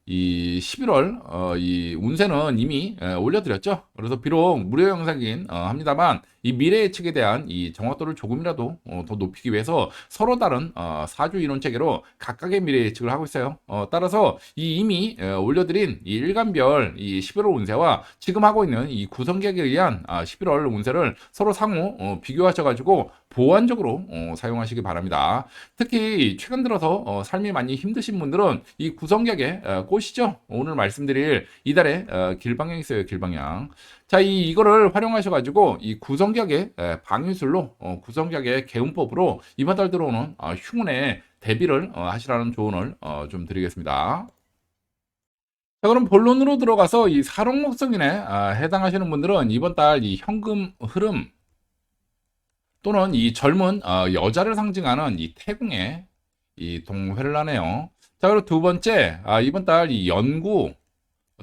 이 11월 이 운세는 이미 올려드렸죠. 그래서 비록 무료 영상이긴 합니다만 이 미래 예측에 대한 이 정확도를 조금이라도 더 높이기 위해서 서로 다른 사주 이론 체계로 각각의 미래 예측을 하고 있어요. 따라서 이 이미 올려드린 이 일간별 이 11월 운세와 지금 하고 있는 이 구성객에 의한 11월 운세를 서로 상호 비교하셔가지고 보완적으로 사용하시기 바랍니다. 특히 최근 들어서 삶이 많이 힘드신 분들은 이 구성객의 꽃이죠. 오늘 말씀드릴 이달의 길방향이 있어요. 길방향. 자, 이거를 활용하셔가지고 이 구성격의 방위술로 구성격의 개운법으로 이번 달 들어오는 흉운에 대비를 하시라는 조언을 좀 드리겠습니다. 자, 그럼 본론으로 들어가서 이 사록목성인에 해당하시는 분들은 이번 달 이 현금 흐름 또는 이 젊은 여자를 상징하는 이 태궁에 이 동회를 하네요. 자, 그리고 두 번째, 이번 달 이 연구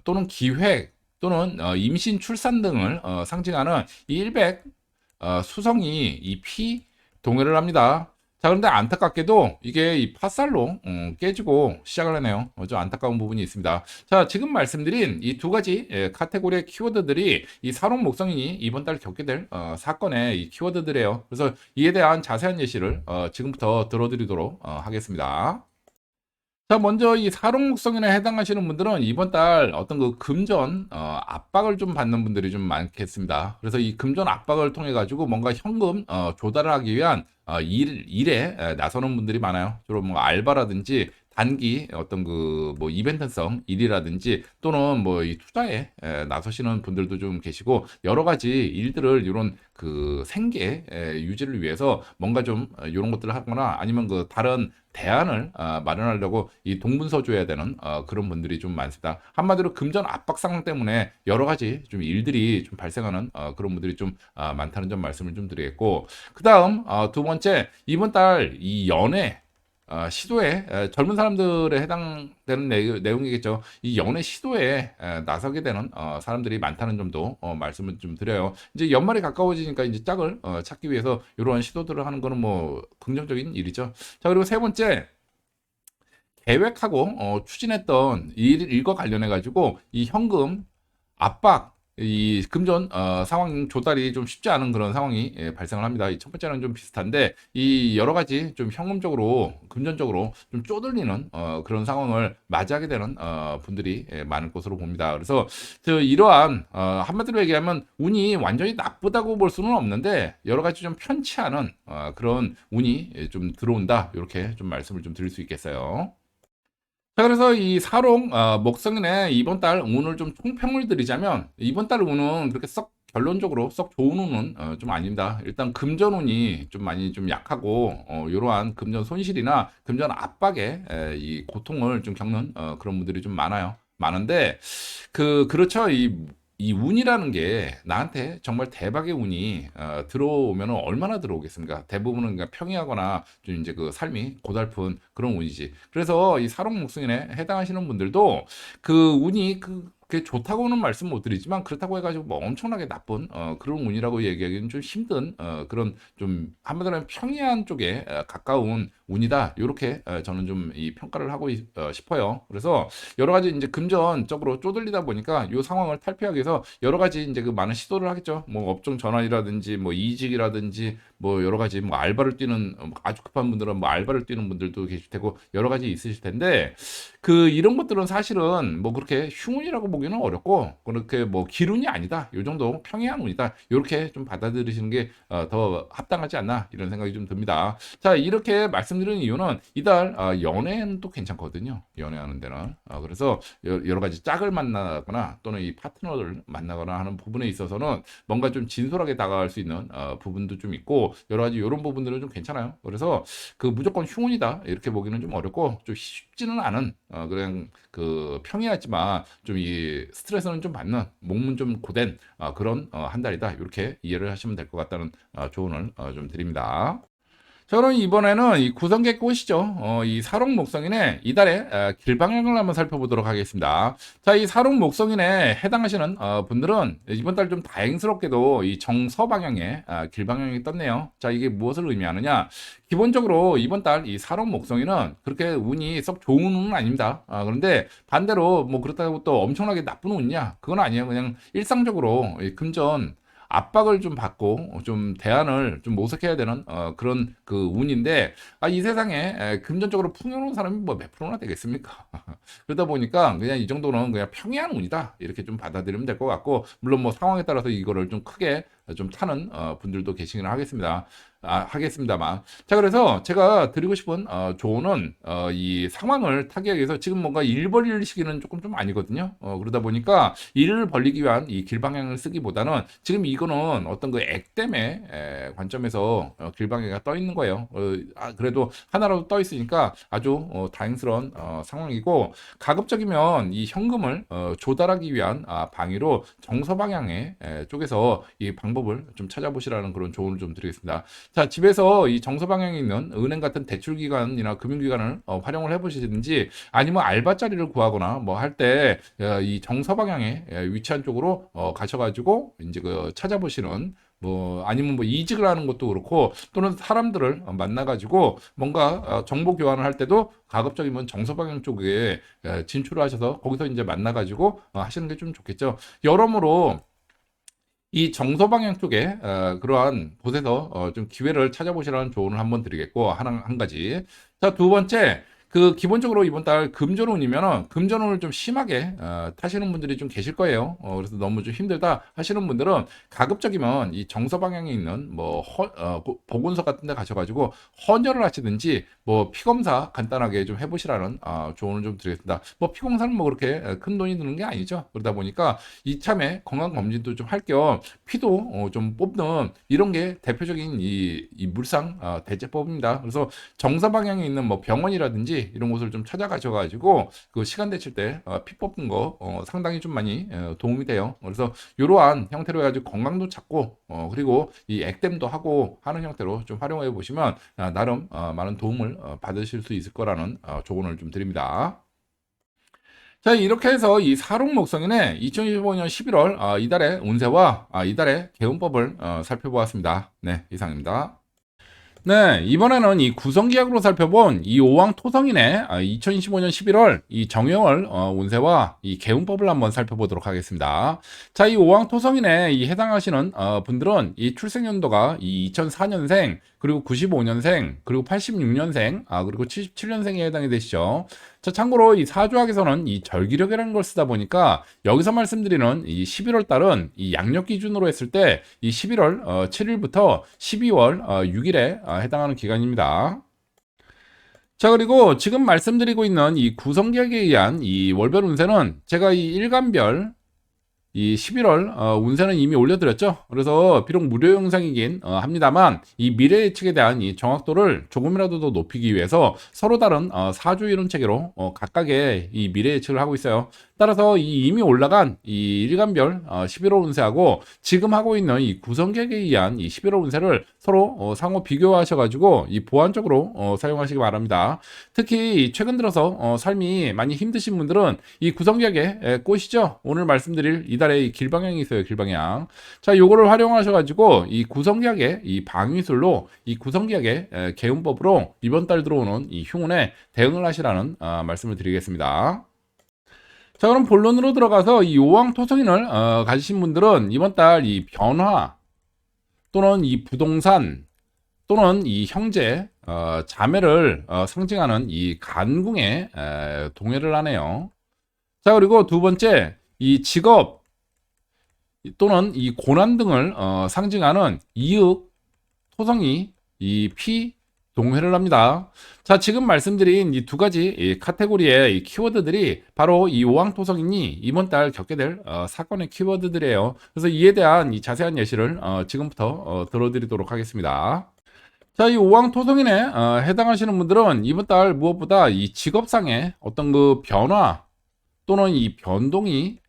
또는 기획 또는 임신 출산 등을 상징하는 이 일백 수성이 이 피 동요를 합니다. 자, 그런데 안타깝게도 이게 이 파살로 깨지고 시작을 하네요. 좀 안타까운 부분이 있습니다. 자, 지금 말씀드린 이 두 가지 카테고리의 키워드들이 이 사록 목성인이 이번 달 겪게 될 사건의 이 키워드들이에요. 그래서 이에 대한 자세한 예시를 지금부터 들어드리도록 하겠습니다. 자, 먼저 이 사록목성인에 해당하시는 분들은 이번 달 어떤 그 금전 압박을 좀 받는 분들이 좀 많겠습니다. 그래서 이 금전 압박을 통해 가지고 뭔가 현금 조달을 하기 위한 일에 나서는 분들이 많아요. 주로 뭐 알바라든지 단기 어떤 그 뭐 이벤트성 일이라든지 또는 뭐 이 투자에 나서시는 분들도 좀 계시고 여러 가지 일들을 이런 그 생계 유지를 위해서 뭔가 좀 이런 것들을 하거나 아니면 그 다른 대안을 마련하려고 이 동분서주해야 되는 그런 분들이 좀 많습니다. 한마디로 금전 압박 상황 때문에 여러 가지 좀 일들이 좀 발생하는 그런 분들이 좀 많다는 점 말씀을 좀 드리겠고, 그 다음 두 번째 이번 달 이 연애 시도에 젊은 사람들에 해당되는 내용이겠죠. 이 연애 시도에 나서게 되는 사람들이 많다는 점도 말씀을 좀 드려요. 이제 연말이 가까워지니까 이제 짝을 찾기 위해서 이러한 시도들을 하는 거는 뭐 긍정적인 일이죠. 자, 그리고 세 번째 계획하고 추진했던 일과 관련해 가지고 이 현금 압박, 이 금전 상황 조달이 좀 쉽지 않은 그런 상황이 발생을 합니다. 이 첫 번째는 좀 비슷한데 이 여러 가지 좀 현금적으로 금전적으로 좀 쪼들리는 그런 상황을 맞이하게 되는 분들이 많을 것으로 봅니다. 그래서 이러한 한마디로 얘기하면 운이 완전히 나쁘다고 볼 수는 없는데 여러 가지 좀 편치 않은 그런 운이 좀 들어온다. 이렇게 좀 말씀을 좀 드릴 수 있겠어요. 자, 그래서 이 사록 목성인의 이번 달 운을 좀 총평을 드리자면 이번 달 운은 그렇게 썩 결론적으로 썩 좋은 운은 좀 아닙니다. 일단 금전 운이 좀 많이 좀 약하고 이러한 금전 손실이나 금전 압박에 이 고통을 좀 겪는 그런 분들이 좀 많은데 그렇죠. 이 운이라는 게 나한테 정말 대박의 운이 들어오면 얼마나 들어오겠습니까? 대부분은 그냥 평이하거나 좀 이제 그 삶이 고달픈 그런 운이지. 그래서 이 사록목성인에 해당하시는 분들도 그 운이 그게 좋다고는 말씀 못 드리지만 그렇다고 해가지고 뭐 엄청나게 나쁜 그런 운이라고 얘기하기는 좀 힘든 그런 좀 한마디로 하면 평이한 쪽에 가까운 운이다. 이렇게 저는 좀 이 평가를 하고 싶어요. 그래서 여러 가지 이제 금전적으로 쪼들리다 보니까 이 상황을 탈피하기 위해서 여러 가지 이제 그 많은 시도를 하겠죠. 뭐 업종 전환이라든지 뭐 이직이라든지 뭐 여러 가지 뭐 알바를 뛰는 아주 급한 분들은 뭐 알바를 뛰는 분들도 계실 테고 여러 가지 있으실 텐데 이런 것들은 사실은 뭐 그렇게 흉운이라고 보기는 어렵고 그렇게 뭐 기운이 아니다. 요 정도 평이한 운이다. 요렇게 좀 받아들이시는 게 더 합당하지 않나 이런 생각이 좀 듭니다. 자, 이렇게 말씀드리는 이유는 이달 연애는 또 괜찮거든요. 연애하는 데는. 그래서 여러 가지 짝을 만나거나 또는 이 파트너를 만나거나 하는 부분에 있어서는 뭔가 좀 진솔하게 다가갈 수 있는 부분도 좀 있고 여러 가지 이런 부분들은 좀 괜찮아요. 그래서 무조건 흉운이다 이렇게 보기는 좀 어렵고 좀 쉽지는 않은 그냥 평이하지만 좀 이 스트레스는 좀 받는 몸은 좀 고된 그런 한 달이다 이렇게 이해를 하시면 될 것 같다는 조언을 좀 드립니다. 자, 그럼 이번에는 이 구성계 꽃이죠. 이 사록 목성인의 이달의 길방향을 한번 살펴보도록 하겠습니다. 자, 이 사록 목성인에 해당하시는 분들은 이번 달 좀 다행스럽게도 이 정서방향에 길방향이 떴네요. 자, 이게 무엇을 의미하느냐? 기본적으로 이번 달 이 사록 목성인은 그렇게 운이 썩 좋은 운은 아닙니다. 그런데 반대로 뭐 그렇다고 또 엄청나게 나쁜 운이냐? 그건 아니에요. 그냥 일상적으로 이 금전 압박을 좀 받고 좀 대안을 좀 모색해야 되는 그런 운인데 이 세상에 금전적으로 풍요로운 사람이 뭐 몇 프로나 되겠습니까? 그러다 보니까 그냥 이 정도는 그냥 평이한 운이다 이렇게 좀 받아들이면 될 것 같고 물론 뭐 상황에 따라서 이거를 좀 크게 좀 타는 분들도 계시긴 하겠습니다만 자 그래서 제가 드리고 싶은 조언은 이 상황을 타개하기 위해서 지금 뭔가 일 벌릴 시기는 조금 좀 아니거든요. 그러다 보니까 일을 벌리기 위한 이 길방향을 쓰기보다는 지금 이거는 어떤 액땜의 관점에서 길방향이 떠 있는 거예요. 그래도 하나라도 떠 있으니까 아주 다행스러운 상황이고 가급적이면 이 현금을 조달하기 위한 방위로 정서 방향의 쪽에서 이 방법을 좀 찾아보시라는 그런 조언을 좀 드리겠습니다. 자, 집에서 이 정서 방향에 있는 은행 같은 대출 기관이나 금융 기관을 활용을 해보시든지 아니면 알바 자리를 구하거나 뭐 할 때 이 정서 방향에 위치한 쪽으로 가셔가지고 이제 찾아보시는 뭐 아니면 뭐 이직을 하는 것도 그렇고 또는 사람들을 만나가지고 뭔가 정보 교환을 할 때도 가급적이면 정서 방향 쪽에 진출을 하셔서 거기서 이제 만나가지고 하시는 게 좀 좋겠죠. 여러모로 이 정서 방향 쪽에 그러한 곳에서 좀 기회를 찾아보시라는 조언을 한번 드리겠고 한 가지. 자, 두 번째. 기본적으로 이번 달 금전운이면은 금전운을 좀 심하게 타시는 분들이 좀 계실 거예요. 그래서 너무 좀 힘들다 하시는 분들은 가급적이면 이 정서 방향에 있는 뭐 보건소 같은 데 가셔가지고 헌혈을 하시든지 뭐 피검사 간단하게 좀 해보시라는 조언을 좀 드리겠습니다. 뭐 피검사는 뭐 그렇게 큰 돈이 드는 게 아니죠. 그러다 보니까 이참에 건강검진도 좀 할 겸 피도 좀 뽑는 이런 게 대표적인 이 물상 대체법입니다. 그래서 정서 방향에 있는 뭐 병원이라든지 이런 곳을 좀 찾아가셔가지고 시간 되실 때 피 뽑는 거 상당히 좀 많이 도움이 돼요. 그래서 이러한 형태로 해가지고 건강도 찾고 그리고 이 액땜도 하고 하는 형태로 좀 활용해 보시면 나름 많은 도움을 받으실 수 있을 거라는 조언을 좀 드립니다. 자, 이렇게 해서 이 사록목성인의 2025년 11월 이달의 운세와 이달의 개운법을 살펴보았습니다. 네, 이상입니다. 네, 이번에는 이 구성기약으로 살펴본 이 오왕토성인의 2025년 11월 이 정형월 운세와 이 개운법을 한번 살펴보도록 하겠습니다. 자, 이 오왕토성인에 해당하시는 분들은 이 출생연도가 이 2004년생, 그리고 95년생, 그리고 86년생, 그리고 77년생에 해당이 되시죠. 자, 참고로 이 사주학에서는 이 절기력이라는 걸 쓰다 보니까 여기서 말씀드리는 이 11월 달은 이 양력 기준으로 했을 때 이 11월 7일부터 12월 6일에 해당하는 기간입니다. 자, 그리고 지금 말씀드리고 있는 이 구성계약에 의한 이 월별 운세는 제가 이 일간별 이 11월 운세는 이미 올려드렸죠. 그래서 비록 무료 영상이긴 합니다만 이 미래 예측에 대한 이 정확도를 조금이라도 더 높이기 위해서 서로 다른 사주 이론 체계로 각각의 이 미래 예측을 하고 있어요. 따라서 이미 올라간 이 일간별 11월 운세하고 지금 하고 있는 이 구성객에 의한 이 11월 운세를 서로 상호 비교하셔가지고 이 보완적으로 사용하시기 바랍니다. 특히 최근 들어서 삶이 많이 힘드신 분들은 이 구성객의 꽃이죠. 오늘 말씀드릴 이달에 이 길방향이 있어요. 길방향. 자, 요거를 활용하셔가지고 이 구성객의 이 방위술로 이 구성객의 개운법으로 이번 달 들어오는 이 흉운에 대응을 하시라는 말씀을 드리겠습니다. 자, 그럼 본론으로 들어가서 이 오왕토성인을 가지신 분들은 이번 달 이 변화 또는 이 부동산 또는 이 형제 자매를 상징하는 이 간궁에 동해를 하네요. 자, 그리고 두 번째, 이 직업 또는 이 고난 등을 상징하는 이윽, 토성이 이 피, 동회를 합니다. 자, 지금 말씀드린 이 두 가지 이 카테고리의 이 키워드들이 바로 이 오왕토성인이 이번 달 겪게 될 사건의 키워드들이에요. 그래서 이에 대한 이 자세한 예시를 지금부터 들어드리도록 하겠습니다. 자, 이 오왕토성인에 해당하시는 분들은 이번 달 무엇보다 이 직업상의 어떤 그 변화 또는 이 변동이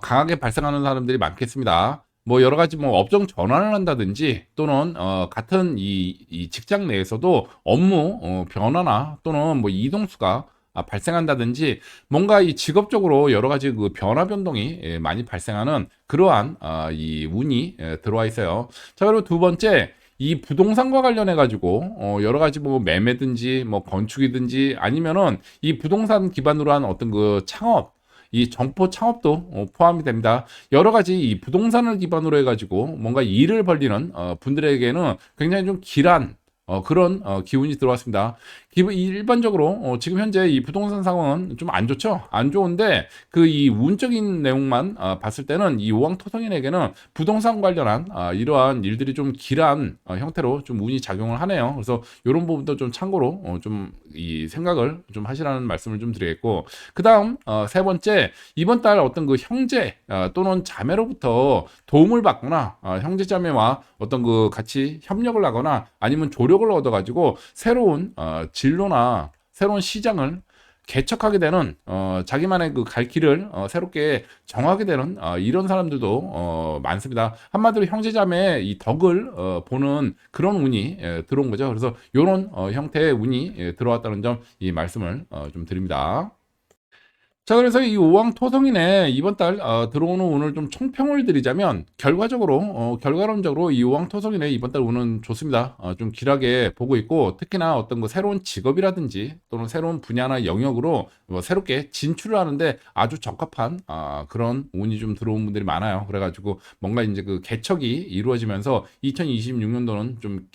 강하게 발생하는 사람들이 많겠습니다. 뭐 여러 가지 뭐 업종 전환을 한다든지 또는 같은 이 직장 내에서도 업무 변화나 또는 뭐 이동수가 발생한다든지 뭔가 이 직업적으로 여러 가지 그 변화 변동이 많이 발생하는 그러한 이 운이 들어와 있어요. 자, 그리고 두 번째, 이 부동산과 관련해 가지고 여러 가지 뭐 매매든지 뭐 건축이든지 아니면은 이 부동산 기반으로 한 어떤 그 창업, 이 점포 창업도 포함이 됩니다. 여러 가지 이 부동산을 기반으로 해가지고 뭔가 일을 벌리는 분들에게는 굉장히 좀 길한 그런 기운이 들어왔습니다. 일반적으로 지금 현재 이 부동산 상황은 좀 안 좋죠. 안 좋은데 그 이 운적인 내용만 봤을 때는 이 오왕토성인에게는 부동산 관련한 이러한 일들이 좀 길한 형태로 좀 운이 작용을 하네요. 그래서 이런 부분도 좀 참고로 좀 이 생각을 좀 하시라는 말씀을 좀 드리겠고, 그 다음 세 번째, 이번 달 어떤 그 형제 또는 자매로부터 도움을 받거나 형제 자매와 어떤 그 같이 협력을 하거나 아니면 조력을 얻어가지고 새로운 진로나 새로운 시장을 개척하게 되는 자기만의 그 갈 길을 새롭게 정하게 되는 이런 사람들도 많습니다. 한마디로 형제자매의 이 덕을 보는 그런 운이 들어온 거죠. 그래서 이런 형태의 운이 들어왔다는 점 이 말씀을 좀 드립니다. 자, 그래서 이 오왕토성인의 이번 달 들어오는 운을 좀 총평을 드리자면 결과적으로 결과론적으로 이 오왕토성인의 이번 달 운은 좋습니다. 좀 길하게 보고 있고, 특히나 어떤 그 새로운 직업이라든지 또는 새로운 분야나 영역으로 뭐 새롭게 진출을 하는데 아주 적합한 그런 운이 좀 들어온 분들이 많아요. 그래가지고 뭔가 이제 그 개척이 이루어지면서 2026년도는 좀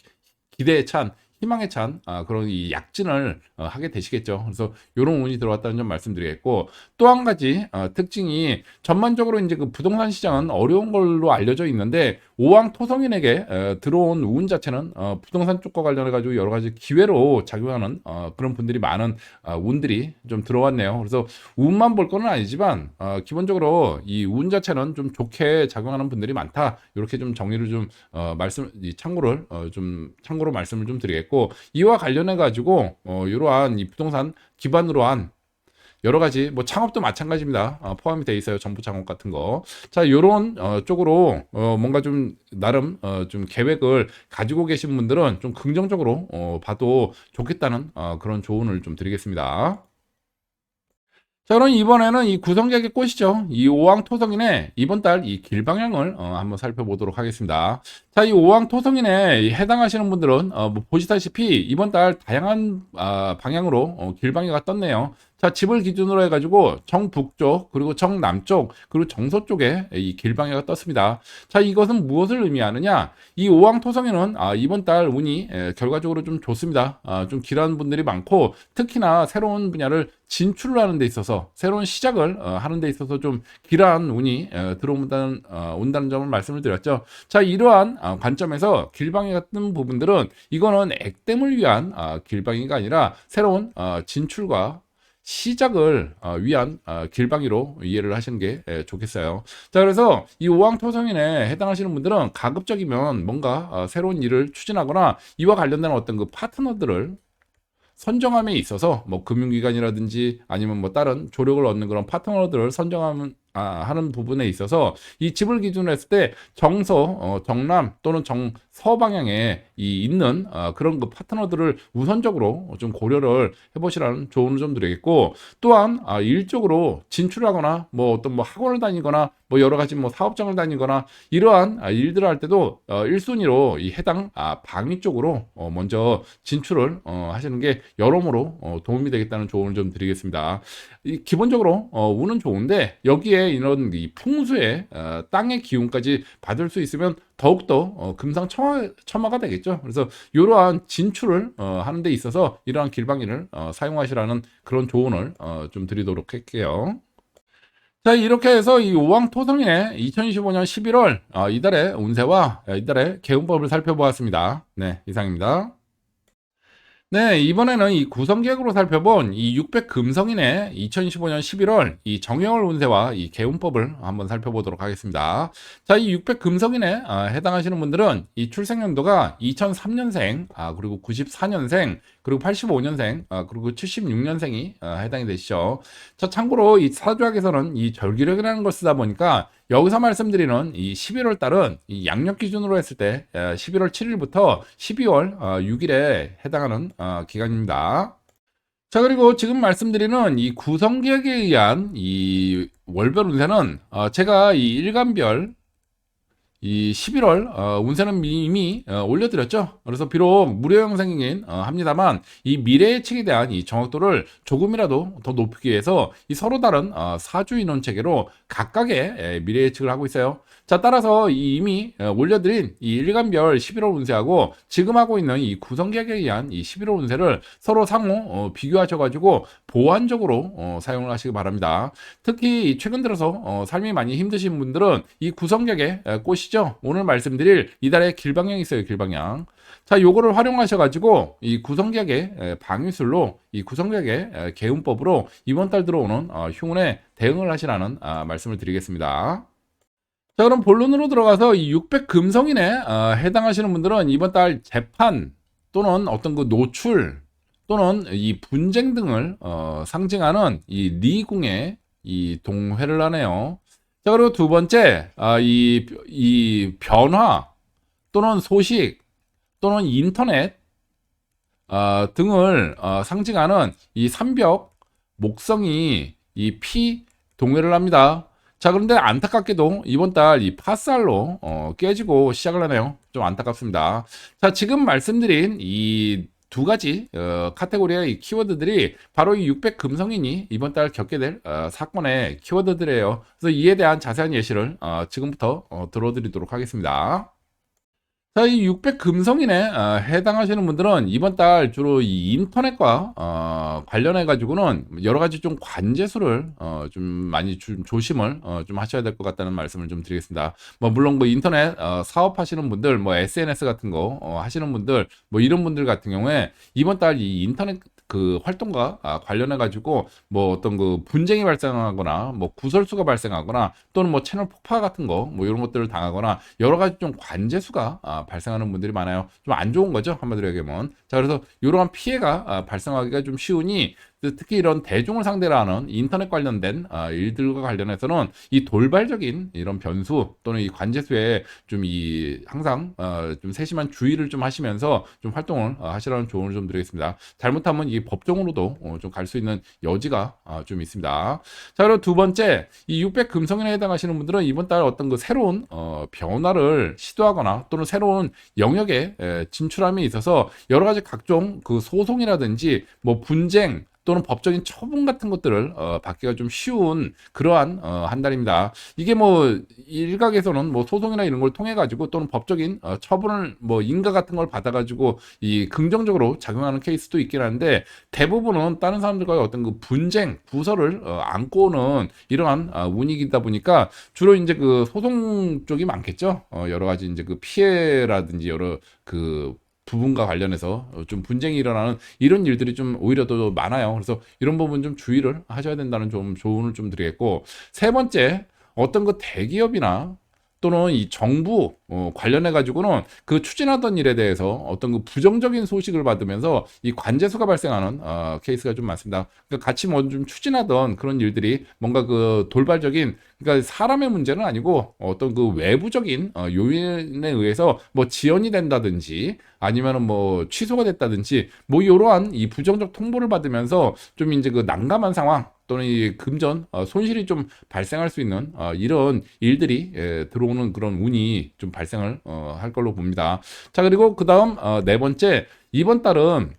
기대에 찬, 희망에 찬 그런 이 약진을 하게 되시겠죠. 그래서 이런 운이 들어왔다는 점 말씀드리겠고, 또 한 가지 특징이 전반적으로 이제 그 부동산 시장은 어려운 걸로 알려져 있는데 오왕토성인에게 들어온 운 자체는 부동산 쪽과 관련해 가지고 여러 가지 기회로 작용하는 그런 분들이 많은 운들이 좀 들어왔네요. 그래서 운만 볼 거는 아니지만 기본적으로 이 운 자체는 좀 좋게 작용하는 분들이 많다. 이렇게 좀 정리를 좀 참고를 좀 참고로 말씀을 좀 드리겠고, 이와 관련해 가지고 이러한 이 부동산 기반으로 한 여러 가지 뭐 창업도 마찬가지입니다. 포함이 돼 있어요. 정부 창업 같은 거. 자, 요런 쪽으로 뭔가 좀 나름 좀 계획을 가지고 계신 분들은 좀 긍정적으로 봐도 좋겠다는 그런 조언을 좀 드리겠습니다. 자, 그럼 이번에는 이 구성객의 꽃이죠. 이 오왕토성인의 이번 달 이 길방향을 한번 살펴보도록 하겠습니다. 자, 이 오왕토성인에 해당하시는 분들은 뭐 보시다시피 이번 달 다양한 방향으로 길방향가 떴네요. 자, 집을 기준으로 해가지고 정북쪽, 그리고 정남쪽, 그리고 정서쪽에 이 길방향가 떴습니다. 자, 이것은 무엇을 의미하느냐? 이 오왕토성인은 이번 달 운이 결과적으로 좀 좋습니다. 좀 길한 분들이 많고, 특히나 새로운 분야를 진출을 하는 데 있어서, 새로운 시작을 하는 데 있어서 좀 길한 운이 온다는 점을 말씀을 드렸죠. 자, 이러한 관점에서 길방이 같은 부분들은 이거는 액땜을 위한 길방이가 아니라 새로운 진출과 시작을 위한 길방이로 이해를 하시는 게 좋겠어요. 자, 그래서 이 오왕토성인에 해당하시는 분들은 가급적이면 뭔가 새로운 일을 추진하거나 이와 관련된 어떤 그 파트너들을 선정함에 있어서 뭐 금융기관이라든지 아니면 뭐 다른 조력을 얻는 그런 파트너들을 선정하는 하는 부분에 있어서 이 집을 기준으로 했을 때 정서, 정남 또는 정서 방향에 있는 그런 그 파트너들을 우선적으로 좀 고려를 해보시라는 조언을 좀 드리겠고, 또한 일적으로 진출하거나 뭐 어떤 뭐 학원을 다니거나 뭐 여러 가지 뭐 사업장을 다니거나 이러한 일들을 할 때도 1순위로 이 해당 방위 쪽으로 먼저 진출을 하시는 게 여러모로 도움이 되겠다는 조언을 좀 드리겠습니다. 기본적으로 운은 좋은데 여기에 거기에 이런 이 풍수의 땅의 기운까지 받을 수 있으면 더욱더 금상첨화가 되겠죠. 그래서 이러한 진출을 하는 데 있어서 이러한 길방기를 사용하시라는 그런 조언을 좀 드리도록 할게요. 자, 이렇게 해서 이 오왕토성인의 2025년 11월 이달의 운세와 이달의 개운법을 살펴보았습니다. 네, 이상입니다. 네, 이번에는 이 구성계획으로 살펴본 이 600 금성인의 2025년 11월 이 정형월 운세와 이 개운법을 한번 살펴보도록 하겠습니다. 자, 이 600 금성인에 해당하시는 분들은 이 출생연도가 2003년생, 그리고 94년생, 그리고 85년생, 그리고 76년생이 해당이 되시죠. 자, 참고로 이 사주학에서는 이 절기력이라는 걸 쓰다 보니까 여기서 말씀드리는 이 11월 달은 이 양력 기준으로 했을 때 11월 7일부터 12월 6일에 해당하는 기간입니다. 자, 그리고 지금 말씀드리는 이 구성계획에 의한 이 월별 운세는 제가 이 일간별 이 11월 운세는 이미 올려드렸죠. 그래서 비록 무료 영상이긴 합니다만 이 미래 예측에 대한 이 정확도를 조금이라도 더 높이기 위해서 이 서로 다른 사주 인원 체계로 각각의 미래 예측을 하고 있어요. 자, 따라서 이미 올려드린 이 일간별 11월 운세하고 지금 하고 있는 이 구성계획에 의한 이 11월 운세를 서로 상호 비교하셔가지고 보완적으로 사용을 하시기 바랍니다. 특히 최근 들어서 삶이 많이 힘드신 분들은 이 구성계획에 꼬시죠. 오늘 말씀드릴 이달의 길방향이 있어요. 길방향. 자, 요거를 활용하셔가지고 이 구성계획의 방위술로 이 구성계획의 개운법으로 이번 달 들어오는 흉운에 대응을 하시라는 말씀을 드리겠습니다. 자, 그럼 본론으로 들어가서 이 600 금성인에 해당하시는 분들은 이번 달 재판 또는 어떤 그 노출 또는 이 분쟁 등을 상징하는 이 리궁에 이 동회를 하네요. 자, 그리고 두 번째, 이 변화 또는 소식 또는 인터넷 등을 상징하는 이 삼벽 목성이 이 피 동회를 합니다. 자, 그런데 안타깝게도 이번 달 이 파살로 깨지고 시작을 하네요. 좀 안타깝습니다. 자, 지금 말씀드린 이 두 가지 카테고리의 이 키워드들이 바로 이 600 금성인이 이번 달 겪게 될 사건의 키워드들이에요. 그래서 이에 대한 자세한 예시를 지금부터 들어드리도록 하겠습니다. 자, 이 600 금성인에 해당하시는 분들은 이번 달 주로 이 인터넷과 관련해 가지고는 여러 가지 좀 관제수를 좀 많이 조심을 좀 하셔야 될 것 같다는 말씀을 좀 드리겠습니다. 뭐 물론 뭐 인터넷 사업하시는 분들, 뭐 SNS 같은 거 하시는 분들, 뭐 이런 분들 같은 경우에 이번 달 이 인터넷 그 활동과 관련해 가지고 뭐 어떤 그 분쟁이 발생하거나 뭐 구설수가 발생하거나 또는 뭐 채널 폭파 같은 거 뭐 이런 것들을 당하거나 여러 가지 좀 관제수가 발생하는 분들이 많아요. 좀 안 좋은 거죠, 한마디로 얘기하면. 자, 그래서 이러한 피해가 발생하기가 좀 쉬우니 특히 이런 대중을 상대로 하는 인터넷 관련된 일들과 관련해서는 이 돌발적인 이런 변수 또는 이 관제수에 좀 이 항상 좀 세심한 주의를 좀 하시면서 좀 활동을 하시라는 조언을 좀 드리겠습니다. 잘못하면 이 법정으로도 좀 갈 수 있는 여지가 좀 있습니다. 자, 그리고 두 번째, 이 600 금성인에 해당하시는 분들은 이번 달 어떤 그 새로운 변화를 시도하거나 또는 새로운 영역에 진출함에 있어서 여러 가지 각종 그 소송이라든지 뭐 분쟁 또는 법적인 처분 같은 것들을 받기가 좀 쉬운 그러한 한 달입니다. 이게 뭐 일각에서는 뭐 소송이나 이런 걸 통해 가지고 또는 법적인 처분을 뭐 인가 같은 걸 받아 가지고 이 긍정적으로 작용하는 케이스도 있긴 한데 대부분은 다른 사람들과의 어떤 그 분쟁, 부서를 안고 오는 이러한 운이다 보니까 주로 이제 그 소송 쪽이 많겠죠. 여러 가지 이제 그 피해라든지 여러 그 부분과 관련해서 좀 분쟁이 일어나는 이런 일들이 좀 오히려 더 많아요. 그래서 이런 부분 좀 주의를 하셔야 된다는 좀 조언을 좀 드리겠고, 세 번째, 어떤 그 대기업이나 또는 이 정부 관련해 가지고는 그 추진하던 일에 대해서 어떤 그 부정적인 소식을 받으면서 이 관제수가 발생하는 케이스가 좀 많습니다. 그러니까 같이 뭐 좀 추진하던 그런 일들이 뭔가 그 돌발적인, 그러니까 사람의 문제는 아니고 어떤 그 외부적인 요인에 의해서 뭐 지연이 된다든지 아니면은 뭐 취소가 됐다든지 뭐 이러한 이 부정적 통보를 받으면서 좀 이제 그 난감한 상황 또는 이 금전 손실이 좀 발생할 수 있는 이런 일들이 들어오는 그런 운이 좀 발생을 할 걸로 봅니다. 자, 그리고 그 다음 네 번째, 이번 달은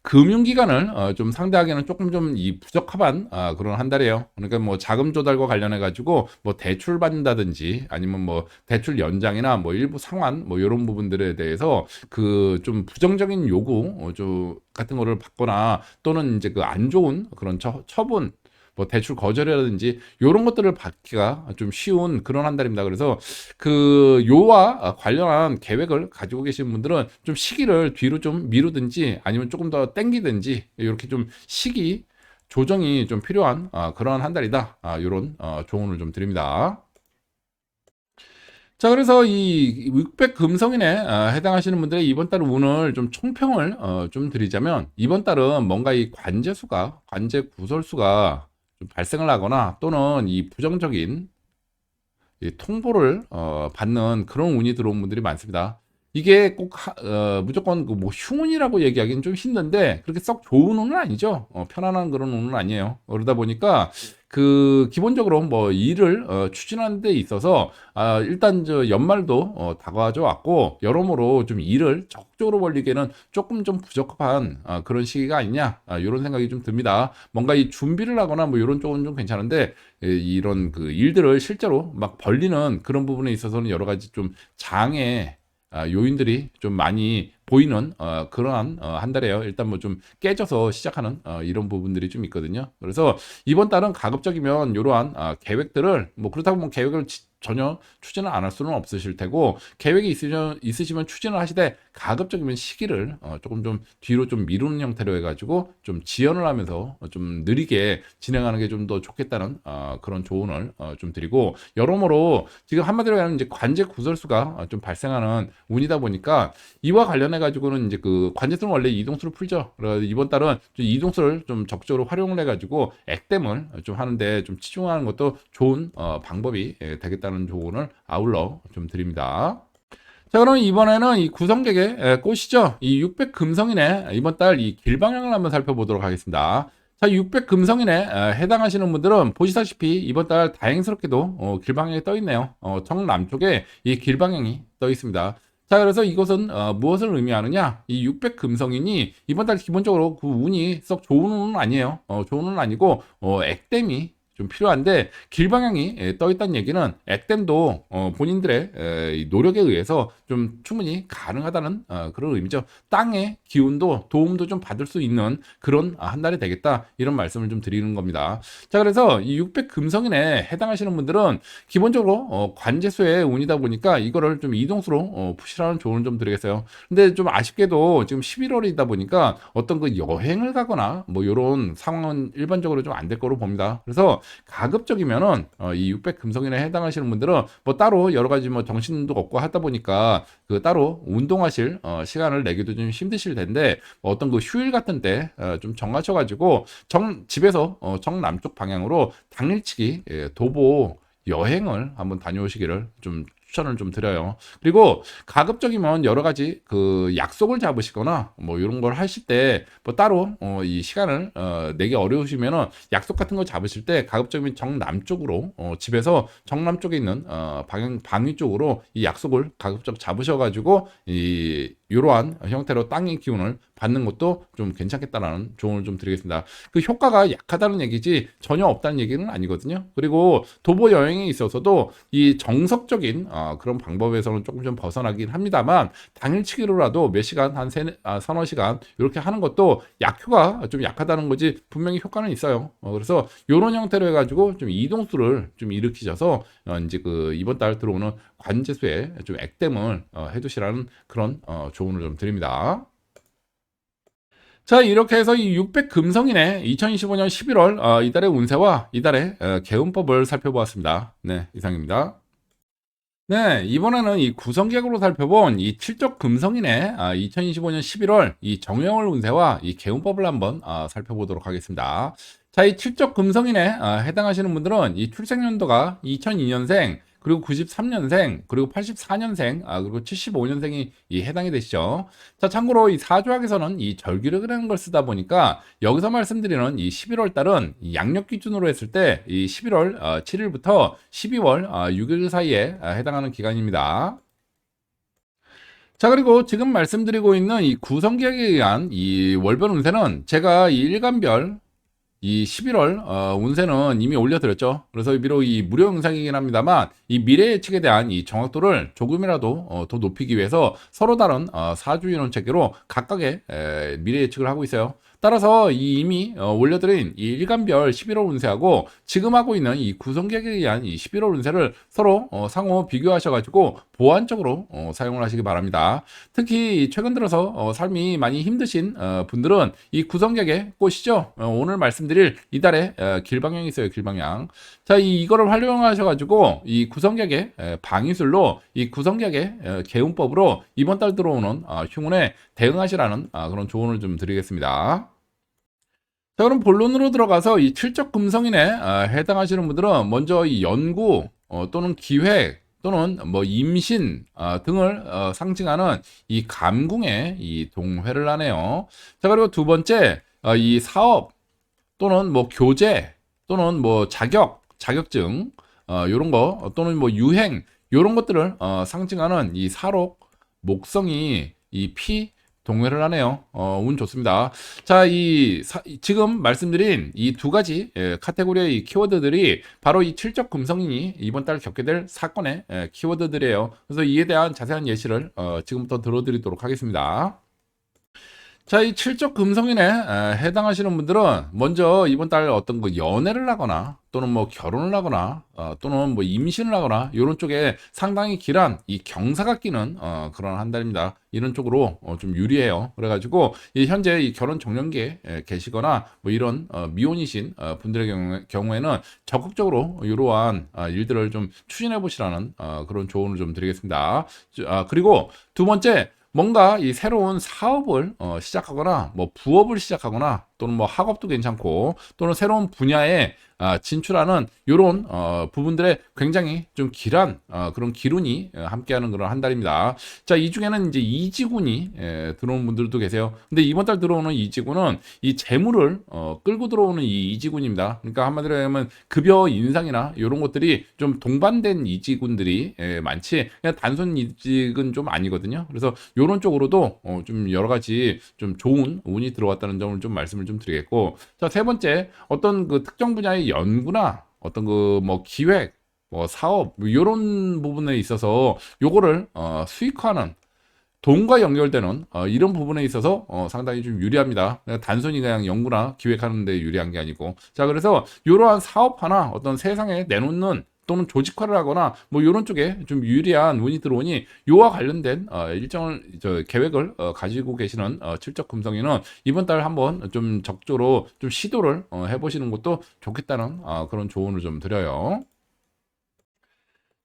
금융기관을 좀 상대하기에는 조금 좀 이 부적합한 그런 한 달이에요. 그러니까 뭐 자금 조달과 관련해 가지고 뭐 대출 받는다든지 아니면 뭐 대출 연장이나 뭐 일부 상환 뭐 요런 부분들에 대해서 그 좀 부정적인 요구 좀 같은 거를 받거나 또는 이제 그 안 좋은 그런 처분 뭐 대출 거절이라든지 요런 것들을 받기가 좀 쉬운 그런 한 달입니다. 그래서 그 요와 관련한 계획을 가지고 계신 분들은 좀 시기를 뒤로 좀 미루든지 아니면 조금 더 땡기든지 이렇게 좀 시기 조정이 좀 필요한 그러한 한 달이다. 요런 조언을 좀 드립니다. 자, 그래서 이 육백 금성인에 해당하시는 분들의 이번 달 운을 좀 총평을 좀 드리자면, 이번 달은 뭔가 이 관제수가, 관제 구설수가 좀 발생을 하거나 또는 이 부정적인 이 통보를 받는 그런 운이 들어온 분들이 많습니다. 이게 꼭 무조건 그뭐 흉운이라고 얘기하기는 좀 힘든데 그렇게 썩 좋은 운은 아니죠. 편안한 그런 운은 아니에요. 그러다 보니까 그 기본적으로 뭐 일을 추진하는 데 있어서 일단 저 연말도 다가져 왔고 여러모로 좀 일을 적극적으로 벌리기에는 조금 좀 부적합한 그런 시기가 아니냐 이런 생각이 좀 듭니다. 뭔가 이 준비를 하거나 뭐 이런 쪽은 좀 괜찮은데 이런 그 일들을 실제로 막 벌리는 그런 부분에 있어서는 여러 가지 좀 장애 요인들이 좀 많이 보이는 그러한 한 달이에요. 일단 뭐 좀 깨져서 시작하는 이런 부분들이 좀 있거든요. 그래서 이번 달은 가급적이면 이러한 계획들을 뭐 그렇다고 뭐 계획을 전혀 추진을 안 할 수는 없으실 테고 계획이 있으시면 추진을 하시되 가급적이면 시기를 조금 좀 뒤로 좀 미루는 형태로 해가지고 좀 지연을 하면서 좀 느리게 진행하는 게 좀 더 좋겠다는 그런 조언을 좀 드리고 여러모로 지금 한마디로 하면 이제 관제 구설수가 좀 발생하는 운이다 보니까 이와 관련해 가지고는 이제 그 관제수는 원래 이동수를 풀죠. 그래서 이번 달은 좀 이동수를 좀 적극적으로 활용을 해가지고 액땜을 좀 하는데 좀 치중하는 것도 좋은 방법이 되겠다는 조언을 아울러 좀 드립니다. 자, 그럼 이번에는 이 구성객의 꽃이죠. 이 600 금성인의 이번 달 이 길방향을 한번 살펴보도록 하겠습니다. 자, 600 금성인에 해당하시는 분들은 보시다시피 이번 달 다행스럽게도 길방향이 떠 있네요. 정남쪽에 이 길방향이 떠 있습니다. 자, 그래서 이것은 무엇을 의미하느냐? 이 600 금성인이 이번 달 기본적으로 그 운이 썩 좋은 운은 아니에요. 좋은 운은 아니고 액땜이 좀 필요한데 길방향이 떠 있다는 얘기는 액땜도 본인들의 이 노력에 의해서 좀 충분히 가능하다는 그런 의미죠. 땅의 기운도 도움도 좀 받을 수 있는 그런 한 달이 되겠다 이런 말씀을 좀 드리는 겁니다. 자, 그래서 이 600 금성인에 해당하시는 분들은 기본적으로 관제수의 운이다 보니까 이거를 좀 이동수로 푸시라는 조언을 좀 드리겠어요. 근데 좀 아쉽게도 지금 11월이다 보니까 어떤 그 여행을 가거나 뭐 이런 상황은 일반적으로 좀 안 될 거로 봅니다. 그래서 가급적이면은 이 600 금성인에 해당하시는 분들은 뭐 따로 여러 가지 뭐 정신도 없고 하다 보니까 그 따로 운동하실 시간을 내기도 좀 힘드실 텐데 뭐 어떤 그 휴일 같은 때 좀 정하셔 가지고 집에서 정남쪽 방향으로 당일치기 도보 여행을 한번 다녀오시기를 좀 추천을 좀 드려요. 그리고 가급적이면 여러 가지 그 약속을 잡으시거나 뭐 이런 걸 하실 때 뭐 따로 이 시간을 내기 어려우시면은 약속 같은 거 잡으실 때 가급적이면 정남쪽으로 집에서 정남쪽에 있는 방위 쪽으로 이 약속을 가급적 잡으셔가지고 이 이러한 형태로 땅의 기운을 받는 것도 좀 괜찮겠다라는 조언을 좀 드리겠습니다. 그 효과가 약하다는 얘기지 전혀 없다는 얘기는 아니거든요. 그리고 도보 여행에 있어서도 이 정석적인 그런 방법에서는 조금 좀 벗어나긴 합니다만 당일치기로라도 몇 시간 한 서너 시간 이렇게 하는 것도 약효가 좀 약하다는 거지 분명히 효과는 있어요. 그래서 이런 형태로 해가지고 좀 이동수를 좀 일으키셔서 이제 그 이번 달 들어오는 관제수에 좀 액땜을 해두시라는 그런 조언을 좀 드립니다. 자, 이렇게 해서 이 600 금성인의 2025년 11월 이달의 운세와 이달의 개운법을 살펴보았습니다. 네, 이상입니다. 네, 이번에는 이 구성객으로 살펴본 이 칠적 금성인의 2025년 11월 이 정형월 운세와 이 개운법을 한번 살펴보도록 하겠습니다. 자, 이 칠적 금성인에 해당하시는 분들은 이 출생연도가 2002년생, 그리고 93년생, 그리고 84년생, 그리고 75년생이 이 해당이 되시죠. 자, 참고로 이 사주학에서는 이 절기력이라는 걸 쓰다 보니까 여기서 말씀드리는 이 11월 달은 이 양력 기준으로 했을 때 이 11월 7일부터 12월 6일 사이에 해당하는 기간입니다. 자, 그리고 지금 말씀드리고 있는 이 구성계획에 의한 이 월별 운세는 제가 이 일간별 이 11월 운세는 이미 올려드렸죠. 그래서 비록 이 무료 영상이긴 합니다만 이 미래 예측에 대한 이 정확도를 조금이라도 더 높이기 위해서 서로 다른 사주인원 체계로 각각의 미래 예측을 하고 있어요. 따라서 이미 올려드린 이 일간별 11월 운세하고 지금 하고 있는 이 구성계획에 의한 이 11월 운세를 서로 상호 비교하셔가지고 보완적으로 사용을 하시기 바랍니다. 특히 최근 들어서 삶이 많이 힘드신 분들은 이 구성객의 꽃이죠. 오늘 말씀드릴 이달의 길방향이 있어요. 길방향. 자, 이거를 활용하셔가지고 이 구성객의 방위술로 이 구성객의 개운법으로 이번 달 들어오는 흉운에 대응하시라는 그런 조언을 좀 드리겠습니다. 자, 그럼 본론으로 들어가서 이 칠적 금성인에 해당하시는 분들은 먼저 이 연구 또는 기획 또는 뭐 임신 등을 상징하는 이 감궁에 이 동회를 하네요. 자, 그리고 두 번째 이 사업 또는 뭐 교재 또는 뭐 자격증 요런 거 또는 뭐 유행 요런 것들을 상징하는 이 사록 목성이 이 피 동회를 하네요. 운 좋습니다. 자, 지금 말씀드린 이 두 가지 카테고리의 이 키워드들이 바로 이 칠적 금성인이 이번 달 겪게 될 사건의 키워드들이에요. 그래서 이에 대한 자세한 예시를 지금부터 들어드리도록 하겠습니다. 자, 이 칠적 금성인에 해당하시는 분들은 먼저 이번 달 어떤 그 연애를 하거나 또는 뭐 결혼을 하거나 또는 뭐 임신을 하거나 이런 쪽에 상당히 길한 이 경사가 끼는 그런 한 달입니다. 이런 쪽으로 좀 유리해요. 그래가지고 이 현재 이 결혼 정년기에 계시거나 뭐 이런 미혼이신 분들의 경우에는 적극적으로 이러한 일들을 좀 추진해 보시라는 그런 조언을 좀 드리겠습니다. 그리고 두 번째 뭔가 이 새로운 사업을 시작하거나 뭐 부업을 시작하거나 또는 뭐 학업도 괜찮고 또는 새로운 분야에 진출하는 이런 부분들에 굉장히 좀 길한 그런 기운이 함께하는 그런 한 달입니다. 자, 이 중에는 이제 이지군이 들어온 분들도 계세요. 근데 이번 달 들어오는 이지군은 이 재물을 끌고 들어오는 이 이지군입니다. 그러니까 한마디로 하면 급여 인상이나 이런 것들이 좀 동반된 이지군들이 많지 그냥 단순 이직은 좀 아니거든요. 그래서 이런 쪽으로도 좀 여러 가지 좀 좋은 운이 들어왔다는 점을 좀 말씀을 좀 드리겠고, 자, 세 번째 어떤 그 특정 분야의 연구나 어떤 그 뭐 기획 뭐 사업 뭐 이런 부분에 있어서 요거를 수익화하는 돈과 연결되는 이런 부분에 있어서 상당히 좀 유리합니다. 단순히 그냥 연구나 기획하는 데 유리한 게 아니고, 자, 그래서 이러한 사업화나 어떤 세상에 내놓는 또는 조직화를 하거나 뭐 이런 쪽에 좀 유리한 운이 들어오니 요와 관련된 일정을 계획을 가지고 계시는 칠적 금성인은 이번 달 한번 좀 적극적으로 좀 시도를 해보시는 것도 좋겠다는 그런 조언을 좀 드려요.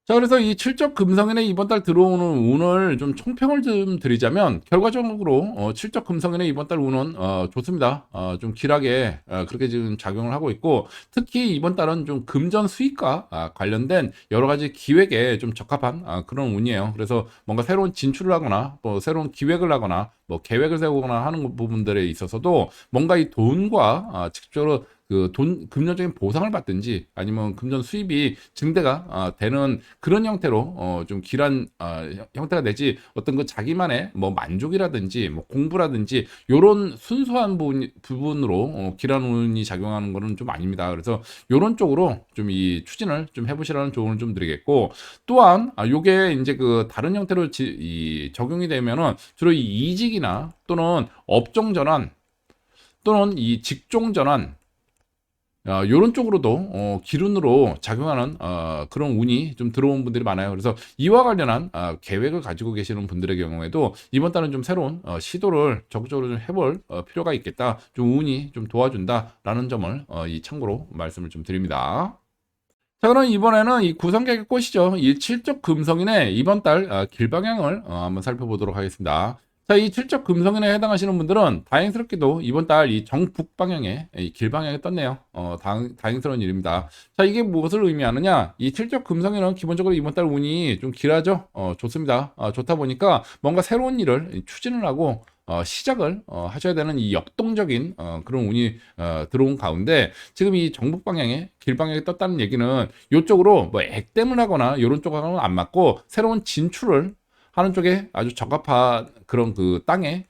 자, 그래서 이 칠적 금성인의 이번 달 들어오는 운을 좀 총평을 좀 드리자면 결과적으로 칠적 금성인의 이번 달 운은 좋습니다. 좀 길하게 그렇게 지금 작용을 하고 있고, 특히 이번 달은 좀 금전 수익과 관련된 여러 가지 기획에 좀 적합한 그런 운이에요. 그래서 뭔가 새로운 진출을 하거나 또 새로운 기획을 하거나 뭐 계획을 세우거나 하는 부분들에 있어서도 뭔가 이 돈과 직접적으로 그 금전적인 보상을 받든지 아니면 금전 수입이 증대가 되는 그런 형태로 좀 길한 형태가 되지, 어떤 그 자기만의 뭐 만족이라든지 뭐 공부라든지 요런 순수한 부분으로 길한 운이 작용하는 거는 좀 아닙니다. 그래서 요런 쪽으로 좀 이 추진을 좀 해보시라는 조언을 좀 드리겠고, 또한 요게 이제 그 다른 형태로 이 적용이 되면은 주로 이 이직이나 또는 업종 전환 또는 이 직종 전환 요런 쪽으로도 기운으로 작용하는 그런 운이 좀 들어온 분들이 많아요. 그래서 이와 관련한 계획을 가지고 계시는 분들의 경우에도 이번 달은 좀 새로운 시도를 적극적으로 좀 해볼 필요가 있겠다. 좀 운이 좀 도와준다라는 점을 이 참고로 말씀을 좀 드립니다. 자, 그럼 이번에는 이 구성객의 꽃이죠. 이 칠적 금성인의 이번 달 길방향을 한번 살펴보도록 하겠습니다. 자, 이 칠적 금성인에 해당하시는 분들은 다행스럽게도 이번 달 이 정북 방향에 이 길방향에 떴네요. 다행스러운 일입니다. 자, 이게 무엇을 의미하느냐? 이 칠적 금성인은 기본적으로 이번 달 운이 좀 길하죠. 좋습니다. 좋다 보니까 뭔가 새로운 일을 추진을 하고 시작을 하셔야 되는 이 역동적인 그런 운이 들어온 가운데, 지금 이 정북 방향에 길 방향에 떴다는 얘기는 이쪽으로 뭐 액땜을 하거나 이런 쪽하고는 안 맞고 새로운 진출을 하는 쪽에 아주 적합한 그런 그 땅의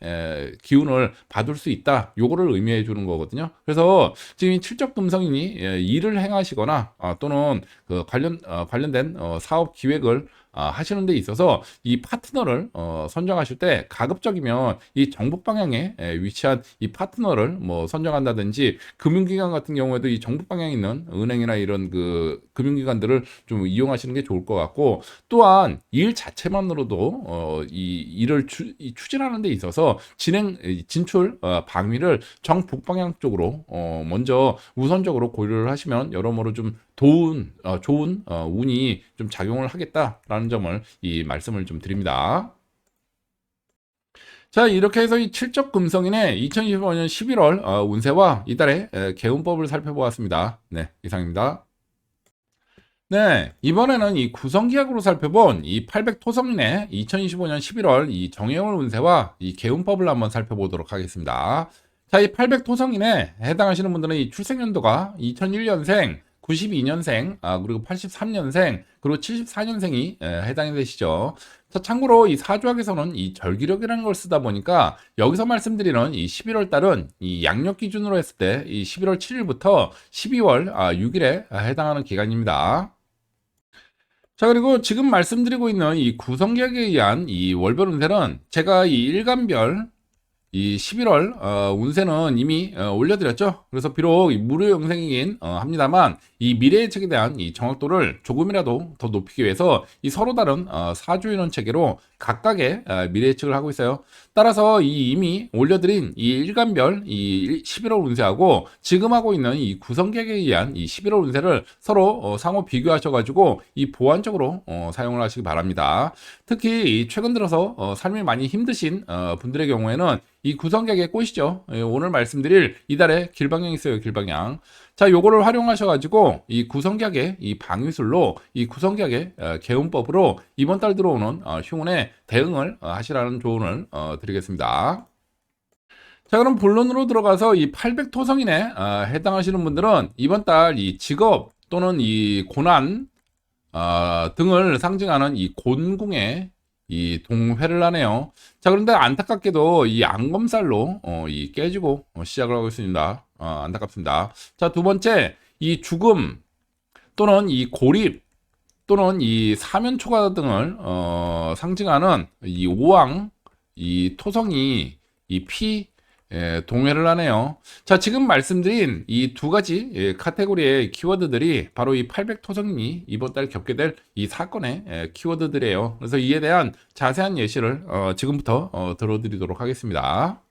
기운을 받을 수 있다. 요거를 의미해 주는 거거든요. 그래서 지금 이 칠적 금성인이 일을 행하시거나 또는 그 관련된 사업 기획을 하시는 데 있어서 이 파트너를 선정하실 때 가급적이면 이 정북 방향에 위치한 이 파트너를 뭐 선정한다든지, 금융기관 같은 경우에도 이 정북 방향에 있는 은행이나 이런 그 금융기관들을 좀 이용하시는 게 좋을 것 같고, 또한 일 자체만으로도 이 일을 추진하는 데 있어서 진출 방위를 정북 방향 쪽으로 먼저 우선적으로 고려를 하시면 여러모로 좀 좋은 운이 좀 작용을 하겠다라는 점을 이 말씀을 좀 드립니다. 자, 이렇게 해서 이 칠적 금성인의 2025년 11월 운세와 이달의 개운법을 살펴보았습니다. 네, 이상입니다. 네, 이번에는 이 구성기약으로 살펴본 이 800토성인의 2025년 11월 이 정해월 운세와 이 개운법을 한번 살펴보도록 하겠습니다. 자, 이 800토성인에 해당하시는 분들은 이 출생연도가 2001년생, 92년생, 그리고 83년생, 그리고 74년생이 해당이 되시죠. 자, 참고로 이 사주학에서는 이 절기력이라는 걸 쓰다 보니까 여기서 말씀드리는 이 11월 달은 이 양력 기준으로 했을 때 이 11월 7일부터 12월 6일에 해당하는 기간입니다. 자, 그리고 지금 말씀드리고 있는 이 구성계약에 의한 이 월별 운세는 제가 이 일간별 이 11월 운세는 이미 올려드렸죠. 그래서 비록 무료 영상이긴 합니다만 이 미래 예측에 대한 이 정확도를 조금이라도 더 높이기 위해서 이 서로 다른 사주인원 체계로 각각의 미래 예측을 하고 있어요. 따라서 이미 올려드린 이 일간별 이 11월 운세하고 지금 하고 있는 이 구성객에 의한 이 11월 운세를 서로 상호 비교하셔가지고 이 보완적으로 사용을 하시기 바랍니다. 특히 최근 들어서 삶이 많이 힘드신 분들의 경우에는 이 구성객의 꽃이죠. 오늘 말씀드릴 이달의 길방향이 있어요. 길방향. 자, 요거를 활용하셔가지고 이 구성객의 이 방위술로 이 구성객의 개운법으로 이번 달 들어오는 흉운에 대응을 하시라는 조언을 드리겠습니다. 자, 그럼 본론으로 들어가서 이 800토성인에 해당하시는 분들은 이번 달 이 직업 또는 이 고난 등을 상징하는 이 곤궁에 이 동회를 하네요. 자, 그런데 안타깝게도 이 안검살로 이 깨지고 시작을 하고 있습니다. 안타깝습니다. 자, 두 번째, 이 죽음 또는 이 고립 또는 이 사면초가 등을 상징하는 이 오왕, 이 토성이 이 동회를 하네요. 자, 지금 말씀드린 이 두 가지 카테고리의 키워드들이 바로 이 800토성이 이번 달 겪게 될 이 사건의 키워드들이에요. 그래서 이에 대한 자세한 예시를 지금부터 들어드리도록 하겠습니다.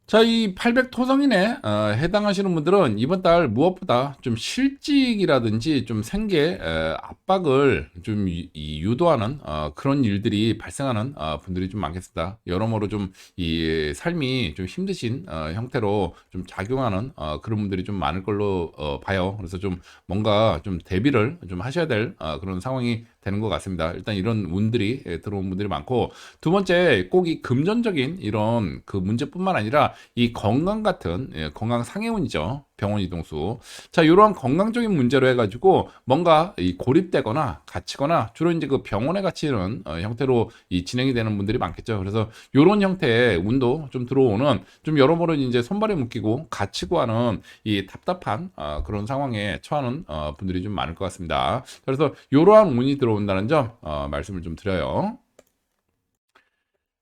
자, 이 800토성인에 해당하시는 분들은 이번 달 무엇보다 좀 실직이라든지 좀 생계 압박을 좀 유도하는 그런 일들이 발생하는 분들이 좀 많겠습니다. 여러모로 좀 이 삶이 좀 힘드신 형태로 좀 작용하는 그런 분들이 좀 많을 걸로 봐요. 그래서 좀 뭔가 좀 대비를 좀 하셔야 될 그런 상황이 되는 것 같습니다. 일단 이런 운들이 들어온 분들이 많고, 두 번째 꼭 이 금전적인 이런 그 문제뿐만 아니라 이 건강 같은 건강 상해운이죠. 병원 이동수. 자, 이러한 건강적인 문제로 해가지고 뭔가 이 고립되거나 갇히거나 주로 이제 그 병원에 갇히는 형태로 이 진행이 되는 분들이 많겠죠. 그래서 이런 형태의 운도 좀 들어오는, 좀 여러모로 이제 손발에 묶이고 갇히고 하는 이 답답한 그런 상황에 처하는 분들이 좀 많을 것 같습니다. 그래서 이러한 운이 들어온다는 점 말씀을 좀 드려요.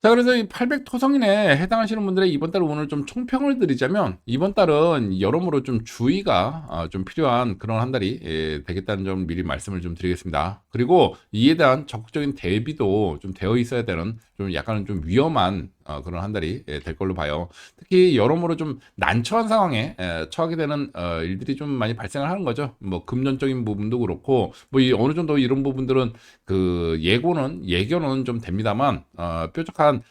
자, 그래서 이 800토성인에 해당하시는 분들의 이번 달 오늘 좀 총평을 드리자면, 이번 달은 여러모로 좀 주의가 좀 필요한 그런 한 달이 되겠다는 점 미리 말씀을 좀 드리겠습니다. 그리고 이에 대한 적극적인 대비도 좀 되어 있어야 되는 좀 약간은 좀 위험한 그런 한 달이 될 걸로 봐요. 특히 여러모로 좀 난처한 상황에 처하게 되는 일들이 좀 많이 발생을 하는 거죠. 뭐 금전적인 부분도 그렇고, 뭐 어느 정도 이런 부분들은 그 예견은 좀 됩니다만 뾰족한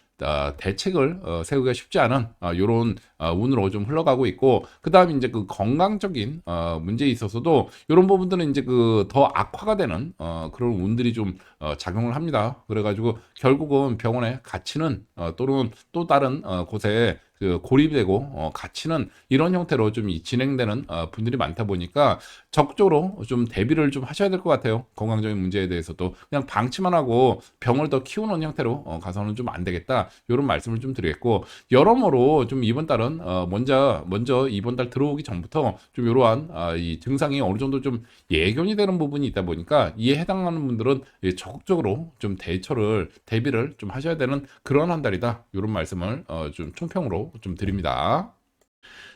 대책을 세우기가 쉽지 않은 이런 운으로 좀 흘러가고 있고, 그 다음 이제 그 건강적인 문제에 있어서도 이런 부분들은 이제 그 더 악화가 되는 그런 운들이 좀 작용을 합니다. 그래가지고 결국은 병원에 갇히는 또는 또 다른 곳에 그 고립되고 갇히는 이런 형태로 좀 진행되는 분들이 많다 보니까 적극적으로 좀 대비를 좀 하셔야 될 것 같아요. 건강적인 문제에 대해서도 그냥 방치만 하고 병을 더 키우는 형태로 가서는 좀 안 되겠다. 이런 말씀을 좀 드리겠고, 여러모로 좀 이번 달은 먼저 이번 달 들어오기 전부터 좀 이러한 이 증상이 어느 정도 좀 예견이 되는 부분이 있다 보니까 이에 해당하는 분들은 적극적으로 좀 대비를 좀 하셔야 되는 그런 한 달이다. 이런 말씀을 좀 총평으로 좀 드립니다.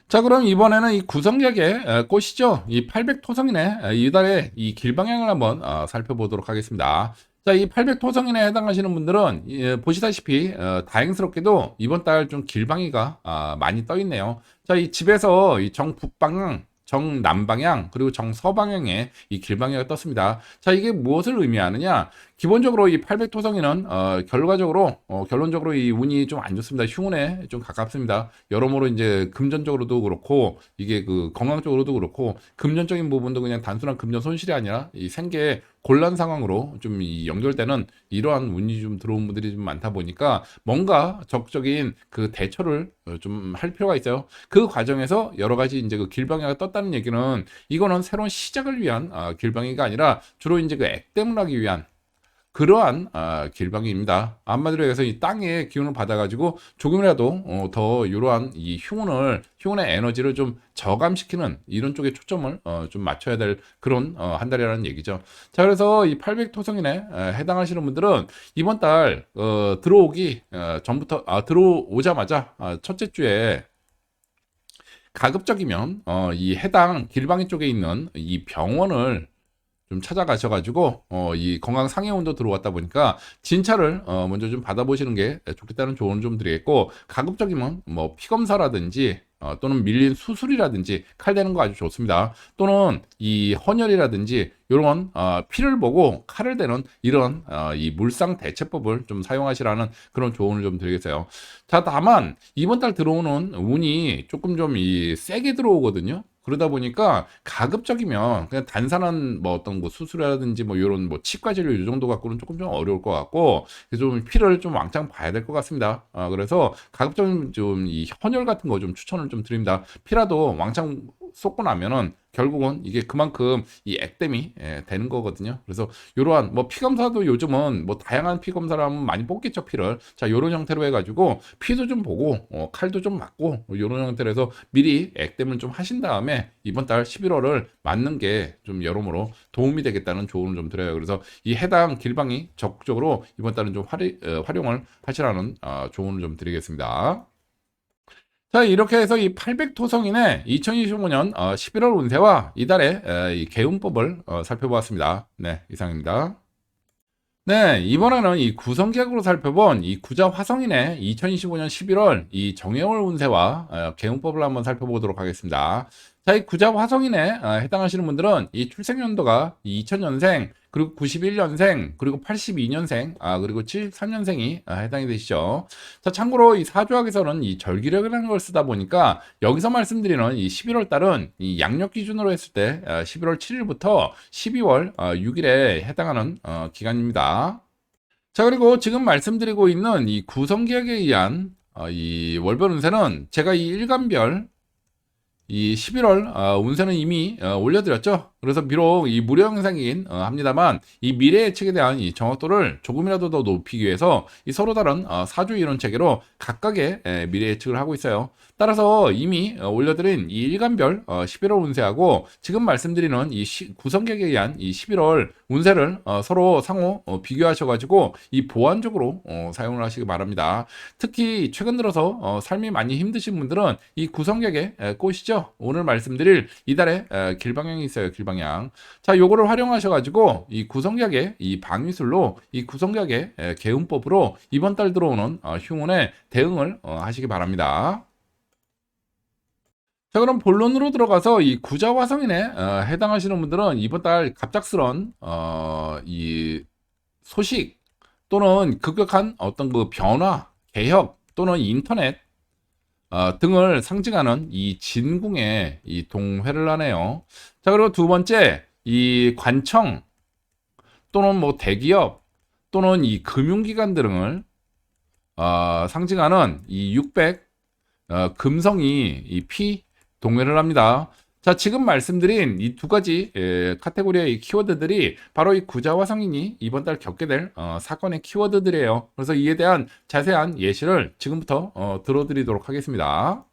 자, 그럼 이번에는 이 구성객의 꽃이죠. 이 800토성인의 이달의 이 길방향을 한번 살펴보도록 하겠습니다. 자, 이 800토성인에 해당하시는 분들은 보시다시피 다행스럽게도 이번 달 좀 길방위가 많이 떠 있네요. 자, 이 집에서 이 정북방향, 정남방향, 그리고 정서방향에 이 길방위가 떴습니다. 자, 이게 무엇을 의미하느냐? 기본적으로 이 800토성인은 결론적으로 이 운이 좀 안 좋습니다. 흉운에 좀 가깝습니다. 여러모로 이제 금전적으로도 그렇고 이게 그 건강적으로도 그렇고 금전적인 부분도 그냥 단순한 금전 손실이 아니라 이 생계 곤란 상황으로 좀 연결되는 이러한 운이 좀 들어온 분들이 좀 많다 보니까 뭔가 적극적인 그 대처를 좀 할 필요가 있어요. 그 과정에서 여러 가지 이제 그 길방향가 떴다는 얘기는 이거는 새로운 시작을 위한 길방향가 아니라 주로 이제 그 액땜을 하기 위한 그러한 길방입니다. 한마디로 해서 이 땅의 기운을 받아가지고 조금이라도 더 이러한 이 흉운의 에너지를 좀 저감시키는 이런 쪽에 초점을 좀 맞춰야 될 그런 한 달이라는 얘기죠. 자, 그래서 이 800토성인에 해당하시는 분들은 이번 달 들어오기 전부터 들어오자마자 첫째 주에 가급적이면 이 해당 길방이 쪽에 있는 이 병원을 좀 찾아가셔가지고 이 건강 상해운도 들어왔다 보니까 진찰을 먼저 좀 받아보시는 게 좋겠다는 조언을 좀 드리겠고, 가급적이면 뭐 피검사라든지 또는 밀린 수술이라든지 칼 대는 거 아주 좋습니다. 또는 이 헌혈이라든지 이런 피를 보고 칼을 대는 이런 이 물상 대처법을 좀 사용하시라는 그런 조언을 좀 드리겠어요. 자, 다만 이번 달 들어오는 운이 조금 좀 이 세게 들어오거든요. 그러다 보니까 가급적이면 그냥 단순한 뭐 어떤 뭐 수술이라든지 뭐 이런 뭐 치과 진료 이 정도 갖고는 조금 좀 어려울 것 같고, 좀 피를 좀 왕창 봐야 될 것 같습니다. 그래서 가급적이면 좀 이 헌혈 같은 거 좀 추천을 좀 드립니다. 피라도 왕창 쏟고 나면은 결국은 이게 그만큼 이 액땜이 되는 거거든요. 그래서 이러한 뭐 피검사도 요즘은 뭐 다양한 피검사를 하면 많이 뽑겠죠, 피를. 자, 이런 형태로 해가지고 피도 좀 보고 칼도 좀 맞고 이런 형태로 해서 미리 액땜을 좀 하신 다음에 이번 달 11월을 맞는 게 좀 여러모로 도움이 되겠다는 조언을 좀 드려요. 그래서 이 해당 길방이 적극적으로 이번 달은 좀 활용을 하시라는 조언을 좀 드리겠습니다. 자, 이렇게 해서 이 800토성인의 2025년 11월 운세와 이달의 이 개운법을 살펴보았습니다. 네, 이상입니다. 네, 이번에는 이 구성계약으로 살펴본 이 구자 화성인의 2025년 11월 이 정해월 운세와 개운법을 한번 살펴보도록 하겠습니다. 자, 이 구자 화성인에 해당하시는 분들은 이 출생연도가 2000년생, 그리고 91년생, 그리고 82년생, 그리고 73년생이 해당이 되시죠. 자, 참고로 이 사주학에서는 이 절기력이라는 걸 쓰다 보니까 여기서 말씀드리는 이 11월 달은 이 양력 기준으로 했을 때 11월 7일부터 12월 6일에 해당하는 기간입니다. 자, 그리고 지금 말씀드리고 있는 이 구성기약에 의한 이 월별 운세는 제가 이 일간별 이 11월 운세는 이미 올려드렸죠. 그래서 비록 이 무료 영상이긴 합니다만 이 미래 예측에 대한 이 정확도를 조금이라도 더 높이기 위해서 이 서로 다른 사주 이론 체계로 각각의 미래 예측을 하고 있어요. 따라서 이미 올려드린 이 일간별 11월 운세하고 지금 말씀드리는 이 구성객에 의한 이 11월 운세를 서로 상호 비교하셔가지고 이 보완적으로 사용을 하시기 바랍니다. 특히 최근 들어서 삶이 많이 힘드신 분들은 이 구성객의 꽃이죠. 오늘 말씀드릴 이달에 길방향이 있어요. 길방향. 자, 요거를 활용하셔가지고 이 구성객의 이 방위술로 이 구성객의 개운법으로 이번 달 들어오는 흉운에 대응을 하시기 바랍니다. 자, 그럼 본론으로 들어가서 이 구자화성인에 해당하시는 분들은 이번 달 갑작스런 이 소식 또는 급격한 어떤 그 변화, 개혁 또는 인터넷 등을 상징하는 이 진궁에 이 동회를 하네요. 자, 그리고 두 번째 이 관청 또는 뭐 대기업 또는 이 금융기관 등을 상징하는 이 600 금성이 이 P 동회를 합니다. 자, 지금 말씀드린 이 두 가지 카테고리의 이 키워드들이 바로 이 구자화성인이 이번 달 겪게 될 사건의 키워드들이에요. 그래서 이에 대한 자세한 예시를 지금부터 들어드리도록 하겠습니다.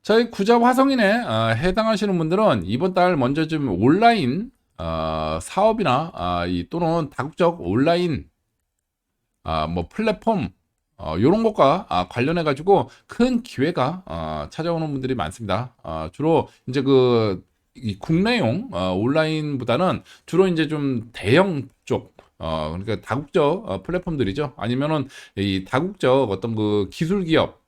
자, 이 구자화성인에 해당하시는 분들은 이번 달 먼저 좀 온라인 사업이나 또는 다국적 온라인 뭐 플랫폼 요런 것과 관련해 가지고 큰 기회가 찾아오는 분들이 많습니다. 주로 이제 이 국내용 온라인보다는 주로 이제 좀 대형 쪽 그러니까 다국적 플랫폼들이죠. 아니면은 이 다국적 어떤 그 기술 기업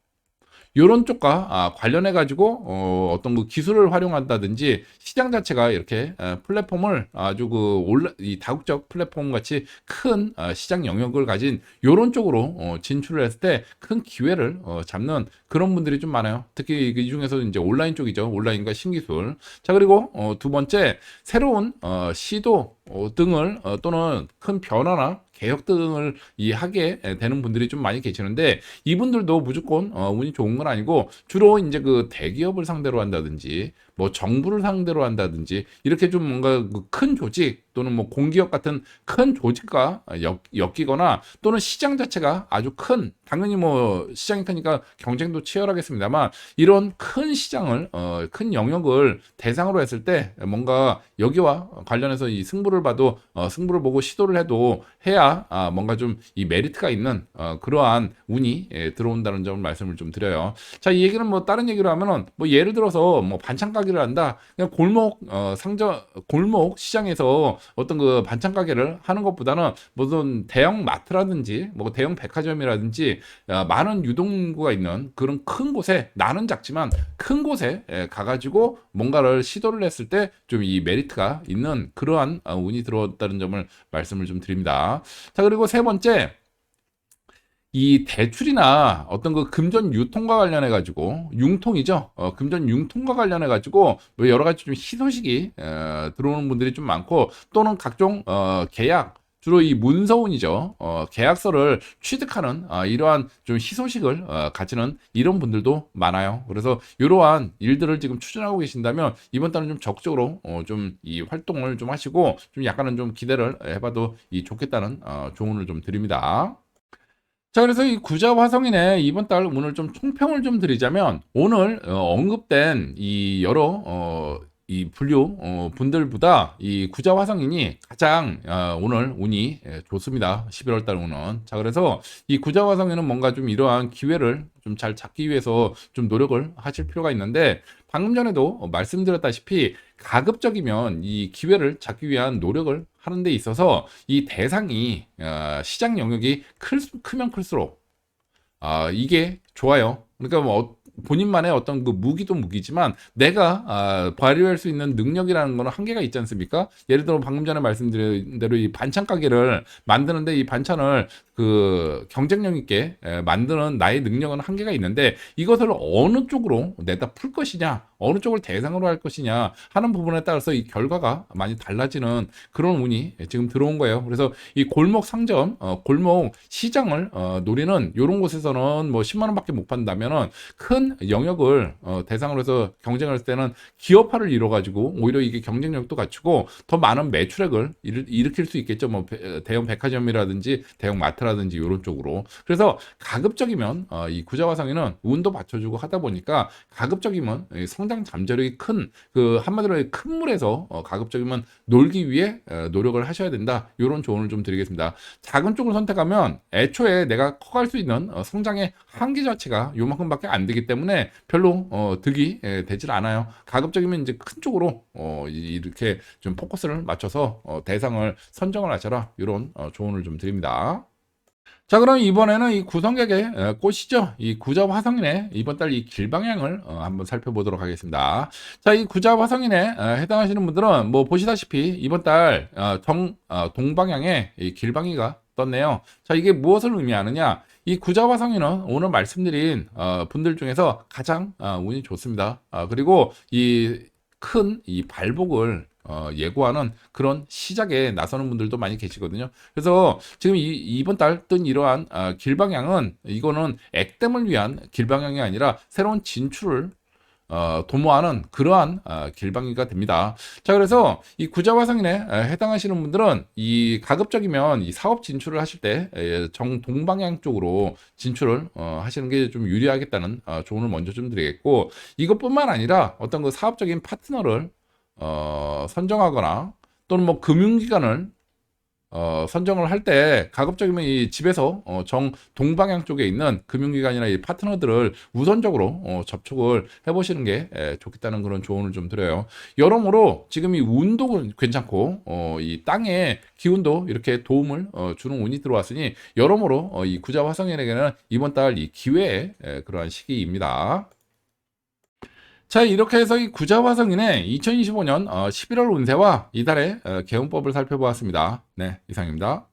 요런 쪽과 관련해 가지고 어떤 그 기술을 활용한다든지 시장 자체가 이렇게 플랫폼을 아주 이 다국적 플랫폼 같이 큰 시장 영역을 가진 요런 쪽으로 진출을 했을 때 큰 기회를 잡는 그런 분들이 좀 많아요. 특히 이 중에서 이제 온라인 쪽이죠. 온라인과 신기술. 자, 그리고 두 번째 새로운 시도 등을 또는 큰 변화나 개혁 등을 하게 되는 분들이 좀 많이 계시는데 이분들도 무조건 운이 좋은 건 아니고 주로 이제 그 대기업을 상대로 한다든지 뭐 정부를 상대로 한다든지 이렇게 좀 뭔가 그 큰 조직 또는 뭐 공기업 같은 큰 조직과 엮이거나 또는 시장 자체가 아주 큰 당연히 뭐 시장이 크니까 경쟁도 치열하겠습니다만 이런 큰 시장을 큰 영역을 대상으로 했을 때 뭔가 여기와 관련해서 이 승부를 봐도 승부를 보고 시도를 해도 해야 뭔가 좀 이 메리트가 있는 그러한 운이 들어온다는 점을 말씀을 좀 드려요. 자, 이 얘기는 뭐 다른 얘기로 하면은 뭐 예를 들어서 뭐 반찬 가게를 한다. 그냥 골목 시장에서 어떤 그 반찬 가게를 하는 것보다는 무슨 대형 마트라든지 뭐 대형 백화점이라든지 많은 유동인구가 있는 그런 큰 곳에 나는 작지만 큰 곳에 가가지고 뭔가를 시도를 했을 때 좀 이 메리트가 있는 그러한 운이 들어왔다는 점을 말씀을 좀 드립니다. 자, 그리고 세 번째 이 대출이나 어떤 그 금전 유통과 관련해 가지고 융통이죠. 금전 융통과 관련해 가지고 뭐 여러 가지 좀 희소식이 들어오는 분들이 좀 많고 또는 각종 계약 주로 이 문서운이죠. 계약서를 취득하는 이러한 좀 희소식을 가지는 이런 분들도 많아요. 그래서 이러한 일들을 지금 추진하고 계신다면 이번 달은 좀 적극적으로 좀 이 활동을 좀 하시고 좀 약간은 좀 기대를 해봐도 이 좋겠다는 조언을 좀 드립니다. 자, 그래서 이 구자 화성인의 이번 달 오늘 좀 총평을 좀 드리자면 오늘 언급된 이 여러 이 분류 분들보다 이 구자 화성인이 가장 오늘 운이 좋습니다. 11월 달 운은. 자, 그래서 이 구자 화성인은 뭔가 좀 이러한 기회를 좀 잘 잡기 위해서 좀 노력을 하실 필요가 있는데 방금 전에도 말씀드렸다시피 가급적이면 이 기회를 잡기 위한 노력을 하는 데 있어서 이 대상이 시장 영역이 크면 클수록 이게 좋아요. 그러니까 뭐 본인만의 어떤 그 무기도 무기지만 내가 발휘할 수 있는 능력이라는 거는 한계가 있지 않습니까? 예를 들어 방금 전에 말씀드린 대로 이 반찬 가게를 만드는데 이 반찬을 그 경쟁력 있게 만드는 나의 능력은 한계가 있는데 이것을 어느 쪽으로 내다 풀 것이냐, 어느 쪽을 대상으로 할 것이냐 하는 부분에 따라서 이 결과가 많이 달라지는 그런 운이 지금 들어온 거예요. 그래서 이 골목 상점, 골목 시장을 노리는 이런 곳에서는 뭐 10만 원밖에 못 판다면은 큰 영역을 대상으로 해서 경쟁할 때는 기업화를 이뤄가지고 오히려 이게 경쟁력도 갖추고 더 많은 매출액을 일으킬 수 있겠죠. 뭐 대형 백화점이라든지 대형 마트라든지 이런 쪽으로. 그래서 가급적이면 이 구자화성에는 운도 받쳐주고 하다 보니까 가급적이면 성장 잠재력이 큰 그 한마디로 큰 물에서 가급적이면 놀기 위해 노력을 하셔야 된다. 이런 조언을 좀 드리겠습니다. 작은 쪽을 선택하면 애초에 내가 커갈 수 있는 성장의 한계 자체가 요만큼밖에 안 되기 때문에 별로 득이 되질 않아요. 가급적이면 이제 큰 쪽으로 이렇게 좀 포커스를 맞춰서 대상을 선정을 하셔라. 이런 조언을 좀 드립니다. 자, 그럼 이번에는 이 구성객의 꽃이죠. 이 구자 화성인의 이번 달 이 길방향을 한번 살펴보도록 하겠습니다. 자, 이 구자 화성인에 해당하시는 분들은 뭐 보시다시피 이번 달 동방향에 이 길방위가 떴네요. 자, 이게 무엇을 의미하느냐? 이 구자 화성인은 오늘 말씀드린 분들 중에서 가장 운이 좋습니다. 그리고 이 큰 이 발복을 예고하는 그런 시작에 나서는 분들도 많이 계시거든요. 그래서 지금 이번 달 뜬 이러한 길방향은 이거는 액땜을 위한 길방향이 아니라 새로운 진출을 도모하는 그러한 길방이가 됩니다. 자, 그래서 이 구자화성인에 해당하시는 분들은 이 가급적이면 이 사업 진출을 하실 때 정동방향 쪽으로 진출을 하시는 게 좀 유리하겠다는 조언을 먼저 좀 드리겠고, 이것뿐만 아니라 어떤 그 사업적인 파트너를 선정하거나 또는 뭐 금융기관을 선정을 할 때 가급적이면 이 집에서 정 동방향 쪽에 있는 금융기관이나 이 파트너들을 우선적으로 접촉을 해보시는 게 좋겠다는 그런 조언을 좀 드려요. 여러모로 지금 이 운도 괜찮고 이 땅의 기운도 이렇게 도움을 주는 운이 들어왔으니 여러모로 이 구자 화성인에게는 이번 달 이 기회의 그러한 시기입니다. 자, 이렇게 해서 이 구자화성인의 2025년 11월 운세와 이달의 개운법을 살펴보았습니다. 네, 이상입니다.